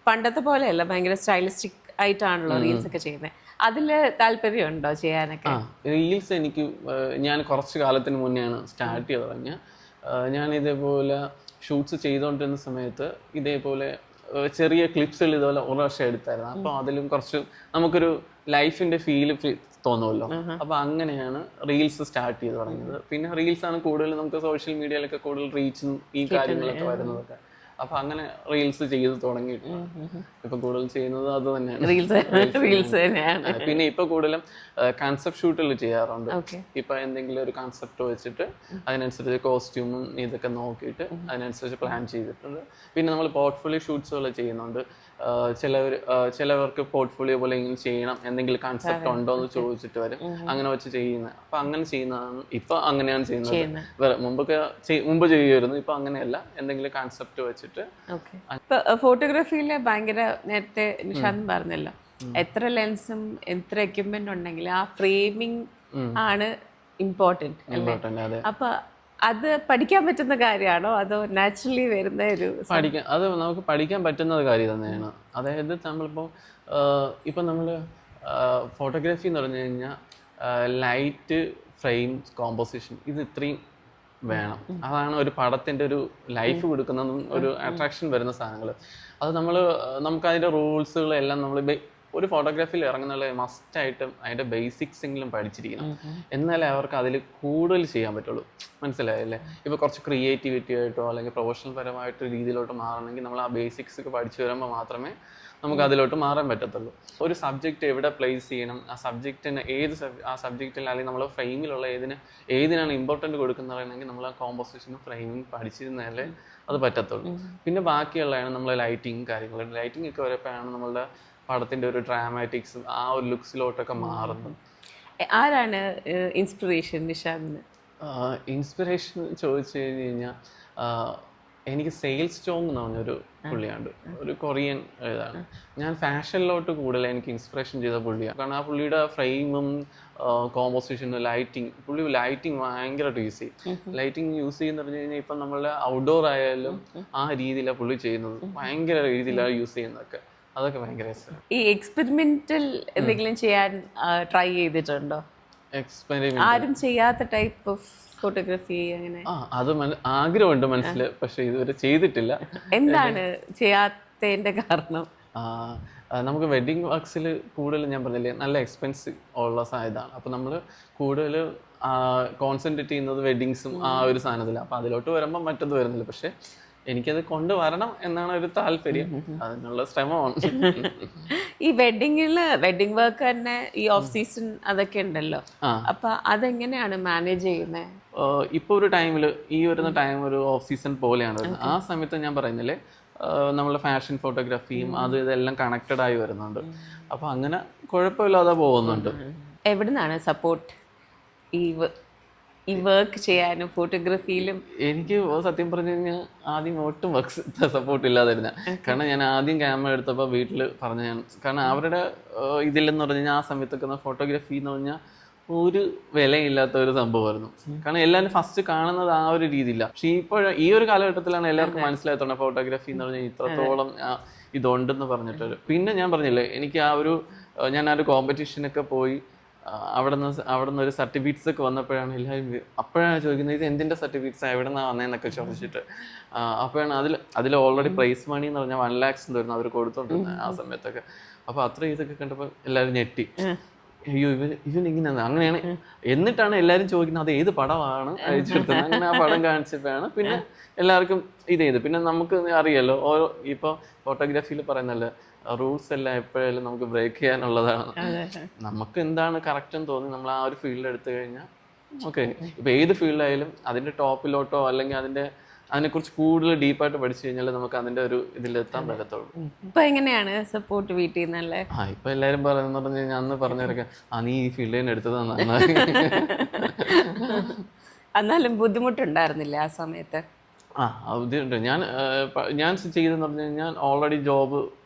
പണ്ടത്തെ പോലെയല്ല, ഭയങ്കര സ്റ്റൈലിസ്റ്റിക് ആയിട്ടാണല്ലോ റീൽസ് ഒക്കെ ചെയ്യുന്നത്. അതില് താല്പര്യമുണ്ടോ ചെയ്യാനൊക്കെ? റീൽസ് എനിക്ക് ഞാൻ കുറച്ച് കാലത്തിന് മുന്നെയാണ് സ്റ്റാർട്ട് ചെയ്ത് തുടങ്ങിയ. ഞാൻ ഇതേപോലെ ഷൂട്ട്സ് ചെയ്തുകൊണ്ടിരുന്ന സമയത്ത് ഇതേപോലെ ചെറിയ ക്ലിപ്സുകൾ ഇതുപോലെ ഒരു വർഷം എടുത്തായിരുന്നു. അപ്പോൾ അതിലും കുറച്ച് നമുക്കൊരു ലൈഫിന്റെ ഫീല് തോന്നുമല്ലോ. അപ്പോൾ അങ്ങനെയാണ് റീൽസ് സ്റ്റാർട്ട് ചെയ്ത് തുടങ്ങിയത്. പിന്നെ റീൽസ് ആണ് കൂടുതൽ നമുക്ക് സോഷ്യൽ മീഡിയയിലൊക്കെ കൂടുതൽ റീച്ചും ഈ കാര്യങ്ങളൊക്കെ വരുന്നതൊക്കെ. അപ്പൊ അങ്ങനെ റീൽസ് ചെയ്ത് തുടങ്ങിയിട്ടുണ്ട്. ഇപ്പൊ കൂടുതൽ ചെയ്യുന്നത് അത് തന്നെയാണ്, റീൽസ് തന്നെയാണ്. പിന്നെ ഇപ്പൊ കൂടുതലും കൺസെപ്റ്റ് ഷൂട്ടുകൾ ചെയ്യാറുണ്ട്. ഇപ്പൊ എന്തെങ്കിലും ഒരു കൺസെപ്റ്റ് വെച്ചിട്ട് അതിനനുസരിച്ച് കോസ്റ്റ്യൂമും ഇതൊക്കെ നോക്കിയിട്ട് അതിനനുസരിച്ച് പ്ലാൻ ചെയ്തിട്ടുണ്ട്. പിന്നെ നമ്മൾ പോർട്ട്ഫോളിയോ ഷൂട്ട്സുകൾ ചെയ്യുന്നുണ്ട്. ചിലവർക്ക് പോർട്ട്ഫോളിയോ പോലെ ഇങ്ങനെ ചെയ്യണം, എന്തെങ്കിലും കൺസെപ്റ്റ് ഉണ്ടോ എന്ന് ചോദിച്ചിട്ട് വരും, അങ്ങനെ വെച്ച് ചെയ്യുന്നത്. അപ്പൊ അങ്ങനെ ചെയ്യുന്നതാണ് ഇപ്പൊ, അങ്ങനെയാണ് ചെയ്യുന്നത്. മുമ്പ് ചെയ്യുമായിരുന്നു, ഇപ്പൊ അങ്ങനെയല്ല, എന്തെങ്കിലും കൺസെപ്റ്റ് വെച്ചിട്ട്. ഫോട്ടോഗ്രാഫിയില് ഭയങ്കര, നേരത്തെ നിഷാന്ത് പറഞ്ഞല്ലോ, എത്ര ലെൻസും എത്ര എക്യുപ്മെന്റ് ഉണ്ടെങ്കിലും ആ ഫ്രെയിമിംഗ് ആണ് ഇമ്പോർട്ടന്റ്. അപ്പൊ അത് പഠിക്കാൻ പറ്റുന്ന കാര്യമാണോ അതോ നാച്ചുറലി വരുന്ന ഒരു അത് നമുക്ക് പഠിക്കാൻ പറ്റുന്ന കാര്യം തന്നെയാണ്. അതായത് നമ്മളിപ്പോൾ ഇപ്പം നമ്മൾ ഫോട്ടോഗ്രാഫി എന്ന് പറഞ്ഞു കഴിഞ്ഞാൽ ലൈറ്റ്, ഫ്രെയിം, കോമ്പോസിഷൻ, ഇത് ഇത്രയും വേണം. അതാണ് ഒരു പടത്തിൻ്റെ ഒരു ലൈഫ് കൊടുക്കുന്നതും ഒരു അട്രാക്ഷൻ വരുന്ന സാധനങ്ങൾ. അത് നമുക്കതിൻ്റെ റൂൾസുകളെല്ലാം നമ്മൾ ഒരു ഫോട്ടോഗ്രാഫിയിൽ ഇറങ്ങുന്നുള്ള മസ്റ്റായിട്ടും അതിൻ്റെ ബേസിക്സ് എങ്കിലും പഠിച്ചിരിക്കണം. എന്നാലേ അവർക്ക് അതിൽ കൂടുതൽ ചെയ്യാൻ പറ്റുള്ളൂ. മനസ്സിലായല്ലേ? ഇപ്പോൾ കുറച്ച് ക്രിയേറ്റിവിറ്റി ആയിട്ടോ അല്ലെങ്കിൽ പ്രൊഫഷണൽ പരമായിട്ട് രീതിയിലോട്ട് മാറണമെങ്കിൽ നമ്മൾ ആ ബേസിക്സ് ഒക്കെ പഠിച്ചു വരുമ്പോൾ മാത്രമേ നമുക്ക് അതിലോട്ട് മാറാൻ പറ്റത്തുള്ളൂ. ഒരു സബ്ജക്റ്റ് എവിടെ പ്ലേസ് ചെയ്യണം, ആ സബ്ജക്റ്റിന് ആ സബ്ജക്റ്റിൽ അല്ലെങ്കിൽ നമ്മൾ ഫ്രെയിമിലുള്ള ഏതിനാണ് ഇമ്പോർട്ടൻറ്റ് കൊടുക്കുന്നതെങ്കിൽ നമ്മൾ ആ കോമ്പോസിഷനും ഫ്രെയിമിങ് പഠിച്ചിരുന്നാലേ അത് പറ്റത്തുള്ളൂ. പിന്നെ ബാക്കിയുള്ളതാണ് നമ്മൾ ലൈറ്റിങ് കാര്യങ്ങൾ. ലൈറ്റിംഗ് ഒക്കെ വരപ്പോഴാണ് നമ്മളുടെ പടത്തിന്റെ ഒരു ഡ്രാമാറ്റിക്സും ആ ഒരു ലുക്സിലോട്ടൊക്കെ മാറുന്നത്. ആരാണ് ഇൻസ്പിറേഷൻ നിഷാന്തിന്? ഇൻസ്പിറേഷൻ ചോദിച്ചു കഴിഞ്ഞ് കഴിഞ്ഞാൽ എനിക്ക് സെയിൽ സ്റ്റോങ് എന്ന് പറഞ്ഞൊരു പുള്ളിയാണ്, ഒരു കൊറിയൻ ഇതാണ്. ഞാൻ ഫാഷനിലോട്ട് കൂടുതൽ എനിക്ക് ഇൻസ്പിറേഷൻ ചെയ്ത പുള്ളിയാണ്. കാരണം ആ പുള്ളിയുടെ ഫ്രെയിമും കോമ്പോസിഷനും പുള്ളി ലൈറ്റിംഗ് ഭയങ്കരമായിട്ട് യൂസ് ചെയ്യും. ലൈറ്റിംഗ് യൂസ് ചെയ്യുന്ന പറഞ്ഞു കഴിഞ്ഞാൽ ഇപ്പം നമ്മളുടെ ഔട്ട്ഡോർ ആയാലും ആ രീതിയിലാണ് പുള്ളി ചെയ്യുന്നത്. ഭയങ്കര രീതിയിലാണ് യൂസ് ചെയ്യുന്നതൊക്കെ. അതൊക്കെ ഭയങ്കര രസമാണ്. ഈ എക്സ്പെരിമെന്റൽ എന്തെങ്കിലും ചെയ്യാൻ ട്രൈ ചെയ്തിട്ടുണ്ടോ? ആരും ചെയ്യാത്ത ടൈപ്പ് ഓഫ് ഫോട്ടോഗ്രാഫി അങ്ങനെ? അത് ആഗ്രഹമുണ്ട് മനസ്സിൽ, പക്ഷെ ഇതുവരെ ചെയ്തിട്ടില്ല. എന്താണ് ചെയ്യാത്തതിന്റെ കാരണം? നമുക്ക് വെഡിങ് വർക്ക്സിൽ കൂടുതൽ ഞാൻ പറഞ്ഞില്ലേ നല്ല എക്സ്പെൻസ് ഉള്ള ഇതാണ്. അപ്പോൾ നമ്മൾ കൂടുതൽ കോൺസെൻട്രേറ്റ് ചെയ്യുന്നത് വെഡിങ്സും ആ ഒരു സാധനത്തിലാണ്. അപ്പോൾ അതിലോട്ട് വരുമ്പോൾ മറ്റൊന്നും വരുന്നില്ല. പക്ഷെ എനിക്കത് കൊണ്ടുവരണം എന്നാണ് ഒരു താല്പര്യം, അതിനുള്ള ശ്രമമാണ്. ഈ വെഡിങ് വർക്ക് തന്നെ ഈ ഓഫ് സീസൺ അതൊക്കെ ഉണ്ടല്ലോ, അപ്പൊ അതെങ്ങനെയാണ് മാനേജ് ചെയ്യുന്നത്? ഇപ്പൊ ഒരു ടൈമിൽ ഈ വരുന്ന ടൈം ഒരു ഓഫ് സീസൺ പോലെയാണ് വരുന്നത്. ആ സമയത്ത് ഞാൻ പറയുന്നില്ലേ നമ്മളെ ഫാഷൻ ഫോട്ടോഗ്രാഫിയും അത് ഇതെല്ലാം കണക്റ്റഡ് ആയി വരുന്നുണ്ട്. അപ്പൊ അങ്ങനെ കുഴപ്പമില്ലാതെ പോകുന്നുണ്ട്. എവിടുന്നാണ് സപ്പോർട്ട് ഈ വർക്ക് ചെയ്യാനും ഫോട്ടോഗ്രാഫിയിലും? എനിക്ക് സത്യം പറഞ്ഞു കഴിഞ്ഞാൽ ആദ്യം ഒട്ടും വർക്ക് സപ്പോർട്ട് ഇല്ലാതിരുന്ന. കാരണം ഞാൻ ആദ്യം ക്യാമറ എടുത്തപ്പോൾ വീട്ടിൽ പറഞ്ഞാണ്. കാരണം അവരുടെ ഇതിലെന്ന് പറഞ്ഞു കഴിഞ്ഞാൽ ആ സമയത്തൊക്കെ ഫോട്ടോഗ്രാഫി എന്ന് പറഞ്ഞാൽ ഒരു വിലയില്ലാത്ത ഒരു സംഭവമായിരുന്നു. കാരണം എല്ലാവരും ഫസ്റ്റ് കാണുന്നത് ആ ഒരു രീതിയില്ല. പക്ഷെ ഈ ഒരു കാലഘട്ടത്തിലാണ് എല്ലാവർക്കും മനസ്സിലായിട്ടുണ്ട് ഫോട്ടോഗ്രാഫി എന്ന് പറഞ്ഞാൽ ഇത്രത്തോളം ഇതുണ്ടെന്ന് പറഞ്ഞിട്ടൊരു. പിന്നെ ഞാൻ പറഞ്ഞില്ലേ എനിക്ക് ആ ഒരു ഞാനൊരു കോമ്പറ്റീഷനൊക്കെ പോയി അവിടെ നിന്ന് ഒരു സർട്ടിഫിക്കറ്റ്സ് ഒക്കെ വന്നപ്പോഴാണ് എല്ലാവരും അപ്പോഴാണ് ചോദിക്കുന്നത് ഇത് എന്തിൻ്റെ സർട്ടിഫിക്കറ്റ്സ് എവിടെ നിന്നാണ് വന്നതെന്നൊക്കെ ചോദിച്ചിട്ട് അപ്പോഴാണ് അതിൽ ഓൾറെഡി പ്രൈസ് മണി എന്ന് പറഞ്ഞാൽ 1 lakhs തരുന്നു അവർ കൊടുത്തോണ്ടിരുന്നത് ആ സമയത്തൊക്കെ. അപ്പോൾ അത്ര ഇതൊക്കെ കണ്ടപ്പോൾ എല്ലാവരും ഞെട്ടി, അയ്യോ ഇവൻ ഇങ്ങനെയാണ് അങ്ങനെയാണ്. എന്നിട്ടാണ് എല്ലാവരും ചോദിക്കുന്നത് അത് ഏത് പടമാണ് അയച്ചെടുത്തത്. അങ്ങനെ ആ പടം കാണിച്ചപ്പോഴാണ് പിന്നെ എല്ലാവർക്കും ഇത് ചെയ്ത്. പിന്നെ നമുക്ക് അറിയാലോ ഓരോ ഇപ്പോൾ ഫോട്ടോഗ്രാഫിയിൽ പറയുന്നല്ലേ റൂൾസ് എല്ലാം എപ്പോഴായാലും നമുക്ക് ബ്രേക്ക് ചെയ്യാനുള്ളതാണ്. നമുക്ക് എന്താണ് കറക്റ്റ് എന്ന് തോന്നി നമ്മൾ ആ ഒരു ഫീൽഡ് എടുത്തു കഴിഞ്ഞാൽ ഓക്കെ. ഇപ്പൊ ഏത് ഫീൽഡായാലും അതിന്റെ ടോപ്പിലോട്ടോ അല്ലെങ്കിൽ അതിനെക്കുറിച്ച് കൂടുതൽ ഡീപ്പായിട്ട് പഠിച്ചു കഴിഞ്ഞാൽ നമുക്ക് അതിന്റെ ഒരു ഇതിലെത്താൻ പറ്റത്തുള്ളൂ. ഇപ്പൊ എങ്ങനെയാണ് സപ്പോർട്ട് വീട്ടിൽ നിന്നല്ലേ? ഇപ്പൊ എല്ലാരും പറയുന്നത് പറഞ്ഞു കഴിഞ്ഞാൽ അന്ന് പറഞ്ഞിറക്കാം നീ ഈ ഫീൽഡിൽ തന്നെ എടുത്തത് നന്നായി. എന്നാലും ബുദ്ധിമുട്ടുണ്ടായിരുന്നില്ല ആ സമയത്ത്? ബുദ്ധിമുട്ട് ഞാൻ ചെയ്തെന്ന് പറഞ്ഞു കഴിഞ്ഞാൽ ഓൾറെഡി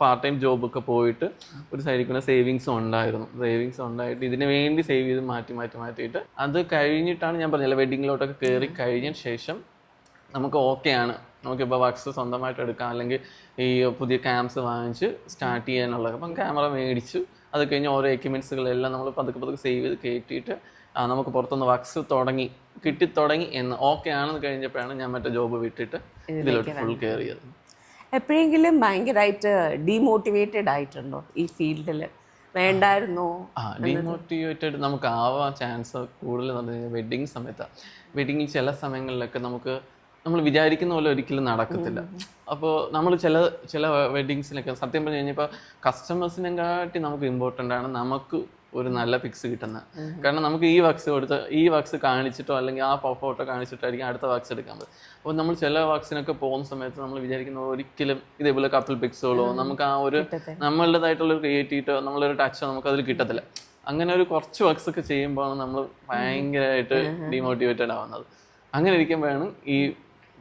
പാർട്ട് ടൈം ജോബൊക്കെ പോയിട്ട് ഒരു സൈഡിൽ കൂടെ സേവിങ്സ് ഉണ്ടായിട്ട് ഇതിന് വേണ്ടി സേവ് ചെയ്ത് മാറ്റിയിട്ട് അത് കഴിഞ്ഞിട്ടാണ് ഞാൻ പറഞ്ഞില്ല വെഡിങ്ങിലോട്ടൊക്കെ കയറി കഴിഞ്ഞ ശേഷം നമുക്ക് ഓക്കെയാണ്, നമുക്കിപ്പോൾ വർക്ക്സ് സ്വന്തമായിട്ട് എടുക്കാം അല്ലെങ്കിൽ ഈ പുതിയ ക്യാംസ് വാങ്ങിച്ച് സ്റ്റാർട്ട് ചെയ്യാനുള്ളത്. അപ്പം ക്യാമറ മേടിച്ചു, അത് കഴിഞ്ഞ് ഓരോ എക്യുപ്മെൻറ്റ്സുകളെല്ലാം നമ്മൾ പതുക്കെ സേവ് ചെയ്ത് കയറ്റിയിട്ട് നമുക്ക് പുറത്തുനിന്ന് വർക്ക്സ് കിട്ടിത്തുടങ്ങി എന്ന് ഓക്കെ ആണെന്ന് കഴിഞ്ഞപ്പോഴാണ് ഞാൻ മറ്റേ ജോബ് വിട്ടിട്ട് ഇതിലോട്ട് ഫുൾ കയറിയത്. എപ്പോഴെങ്കിലും ഭയങ്കരമായിട്ട് ഡീമോട്ടിവേറ്റഡ് ആയിട്ടുണ്ടോ ഈ ഫീൽഡിൽ? വേണ്ടായിരുന്നോ? ഡീമോട്ടിവേറ്റഡ് നമുക്ക് ആവാൻ ചാൻസ് കൂടുതൽ എന്ന് പറഞ്ഞു കഴിഞ്ഞാൽ വെഡിങ് സമയത്താണ്. വെഡിങ്ങിൽ ചില സമയങ്ങളിലൊക്കെ നമ്മൾ വിചാരിക്കുന്ന പോലെ ഒരിക്കലും നടക്കത്തില്ല. അപ്പോൾ നമ്മൾ ചില വെഡിങ്സിനൊക്കെ സത്യം പറഞ്ഞു കഴിഞ്ഞാൽ ഇപ്പോൾ കസ്റ്റമേഴ്സിനെക്കാട്ടി നമുക്ക് ഇമ്പോർട്ടൻ്റ് ആണ് നമുക്ക് ഒരു നല്ല പിക്സ് കിട്ടുന്നത്. കാരണം നമുക്ക് ഈ വക്സ് കാണിച്ചിട്ടോ അല്ലെങ്കിൽ ആ ഫോട്ടോ കാണിച്ചിട്ടായിരിക്കും അടുത്ത വക്സ് എടുക്കാൻ പറ്റും. അപ്പോൾ നമ്മൾ ചില വക്സിനൊക്കെ പോകുന്ന സമയത്ത് നമ്മൾ വിചാരിക്കുന്ന ഒരിക്കലും ഇതേപോലെ കപ്പിൾ പിക്സുകളോ നമുക്ക് ആ ഒരു നമ്മളുടേതായിട്ടുള്ള ക്രിയേറ്റിവിറ്റോ നമ്മളൊരു ടച്ചോ നമുക്ക് അതിൽ കിട്ടത്തില്ല. അങ്ങനെ ഒരു കുറച്ച് വക്സ് ഒക്കെ ചെയ്യുമ്പോഴാണ് നമ്മൾ ഭയങ്കരമായിട്ട് ഡീമോട്ടിവേറ്റഡ് ആവുന്നത്. അങ്ങനെ ഇരിക്കുമ്പോഴാണ് ഈ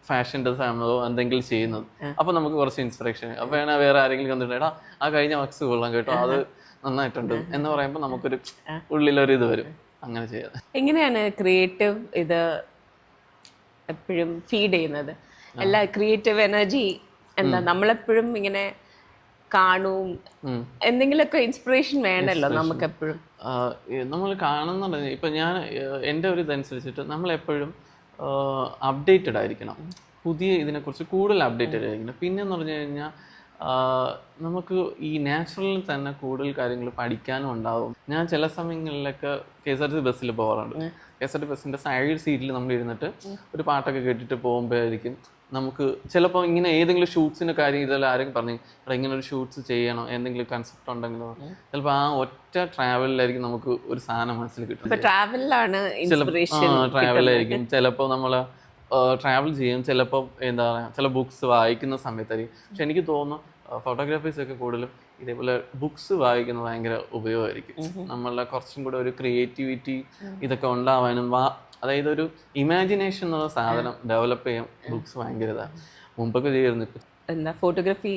ഫാഷൻ ഡിസൈനോ എന്തെങ്കിലും ചെയ്യുന്നത്. അപ്പോൾ നമുക്ക് കുറച്ച് ഇൻസ്പിറേഷൻ അപ്പോൾ വേറെ ആരെങ്കിലും കണ്ടിട്ട് ആ കഴിഞ്ഞ വക്സ് കൊള്ളാം കേട്ടോ, അത് നന്നായിട്ടുണ്ട് എന്ന് പറയുമ്പോൾ നമുക്കൊരു ഉള്ളിലൊരു ഇത് വരും. അങ്ങനെ ചെയ്യാതെ എങ്ങനെയാണ് ക്രിയേറ്റീവ് ഇത് എപ്പോഴും ഫീഡ് ചെയ്യുന്നത്? എല്ലാ ക്രിയേറ്റീവ് എനർജി എന്താ നമ്മളെപ്പോഴും ഇങ്ങനെ കാണും, എന്തെങ്കിലുമൊക്കെ ഇൻസ്പിറേഷൻ വേണമല്ലോ നമുക്ക് എപ്പോഴും. നമ്മൾ കാണുന്നുണ്ട്. ഇപ്പം ഞാൻ എൻ്റെ ഒരു ഇതനുസരിച്ചിട്ട് നമ്മളെപ്പോഴും അപ്ഡേറ്റഡ് ആയിരിക്കണം, പുതിയ ഇതിനെക്കുറിച്ച് കൂടുതൽ അപ്ഡേറ്റഡ് ആയിരിക്കണം. പിന്നെന്ന് പറഞ്ഞു കഴിഞ്ഞാൽ നമുക്ക് ഈ നാച്ചുറലിൽ തന്നെ കൂടുതൽ കാര്യങ്ങൾ പഠിക്കാനും ഉണ്ടാവും. ഞാൻ ചില സമയങ്ങളിലൊക്കെ KSRTC ബസ്സിൽ പോകാറുണ്ട്. KSRTC ബസ്സിൻ്റെ സൈഡ് സീറ്റിൽ നമ്മൾ ഇരുന്നിട്ട് ഒരു പാട്ടൊക്കെ കേട്ടിട്ട് പോകുമ്പോഴായിരിക്കും നമുക്ക് ചിലപ്പോൾ ഇങ്ങനെ ഏതെങ്കിലും ഷൂട്ട്സിൻ്റെ കാര്യം ഇതെല്ലാം ആരെങ്കിലും പറഞ്ഞു അവിടെ ഇങ്ങനെ ഒരു ഷൂട്ട്സ് ചെയ്യണം എന്തെങ്കിലും കൺസെപ്റ്റ് ഉണ്ടെങ്കിലോ ചിലപ്പോൾ ആ ഒറ്റ ട്രാവലിലായിരിക്കും നമുക്ക് ഒരു സാധനം മനസ്സിൽ കിട്ടും. ട്രാവലായിരിക്കും ചിലപ്പോൾ നമ്മൾ ട്രാവൽ ചെയ്യും, ചിലപ്പോൾ എന്താ പറയുക ചില ബുക്സ് വായിക്കുന്ന സമയത്തായിരിക്കും. പക്ഷെ എനിക്ക് തോന്നുന്നു ഫോട്ടോഗ്രാഫേഴ്സൊക്കെ കൂടുതലും ഇതേപോലെ ബുക്സ് വായിക്കുന്നത് ഭയങ്കര ഉപയോഗമായിരിക്കും. നമ്മളുടെ കുറച്ചും കൂടെ ഒരു ക്രിയേറ്റിവിറ്റി ഇതൊക്കെ ഉണ്ടാവാനും അതായത് ഒരു ഇമാജിനേഷൻ എന്നുള്ള സാധനം ഡെവലപ്പ് ചെയ്യാൻ ബുക്സ് ഭയങ്കര ഇതാണ്. മുമ്പൊക്കെ ചെയ്യുന്നു. എന്താ ഫോട്ടോഗ്രാഫി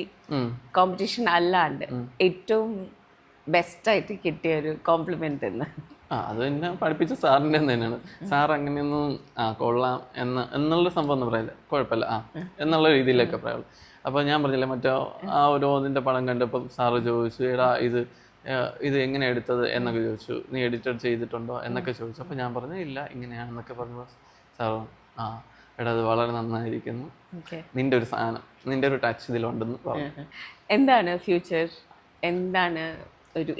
കോമ്പറ്റീഷൻ അല്ലാണ്ട് ഏറ്റവും ബെസ്റ്റായിട്ട് കിട്ടിയ ഒരു കോംപ്ലിമെന്റ് എന്ന്? അത് തന്നെ പഠിപ്പിച്ച സാറിൻ്റെ തന്നെയാണ്. സാർ അങ്ങനെയൊന്നും കൊള്ളാം എന്നുള്ള സംഭവം ഒന്നും പറയില്ല, കുഴപ്പമില്ല എന്നുള്ള രീതിയിലൊക്കെ പറയുള്ളൂ. അപ്പോൾ ഞാൻ പറഞ്ഞില്ല മറ്റോ ആ ഒരു ഇതിൻ്റെ പടം കണ്ടപ്പം സാറ് ചോദിച്ചു എടാ ഇത് എങ്ങനെ എടുത്തത് എന്നൊക്കെ ചോദിച്ചു, നീ എഡിറ്റഡ് ചെയ്തിട്ടുണ്ടോ എന്നൊക്കെ ചോദിച്ചു. അപ്പോൾ ഞാൻ പറഞ്ഞു ഇല്ല ഇങ്ങനെയാണെന്നൊക്കെ പറഞ്ഞപ്പോൾ സാർ എടാ അത് വളരെ നന്നായിരിക്കുന്നു, നിൻ്റെ ഒരു സാധനം നിൻ്റെ ഒരു ടച്ച് ഇതിലുണ്ടെന്ന് പറഞ്ഞു. എന്താണ് ഫ്യൂച്ചർ, എന്താണ് ഒരു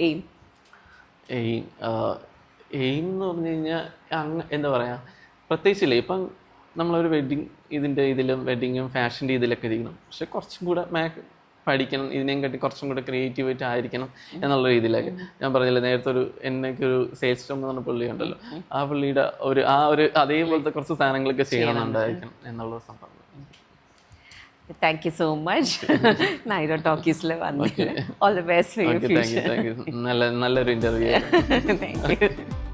എയിം എന്ന് പറഞ്ഞു കഴിഞ്ഞാൽ എന്താ പറയുക പ്രത്യേകിച്ചില്ലേ. ഇപ്പം നമ്മളൊരു വെഡിങ്ങും ഫാഷൻ്റെ ഇതിലൊക്കെ ഇരിക്കണം. പക്ഷെ കുറച്ചും കൂടെ പഠിക്കണം, ഇതിനെയും കാട്ടി കുറച്ചും കൂടെ ക്രിയേറ്റീവായിട്ട് ആയിരിക്കണം എന്നുള്ള രീതിയിലൊക്കെ. ഞാൻ പറഞ്ഞില്ല നേരത്തെ ഒരു സെയിൽസ് ടോം എന്ന് പറഞ്ഞ പുള്ളി ഉണ്ടല്ലോ, ആ പുള്ളിയുടെ ഒരു അതേപോലത്തെ കുറച്ച് സാധനങ്ങളൊക്കെ ചെയ്യണമെന്നുണ്ടായിരിക്കണം എന്നുള്ള സംഭവം. Thank you so much. Nairo Talkies le vannu. All the best for your future. Thank you. നല്ലൊരു ഇന്റർവ്യൂ. Thank you.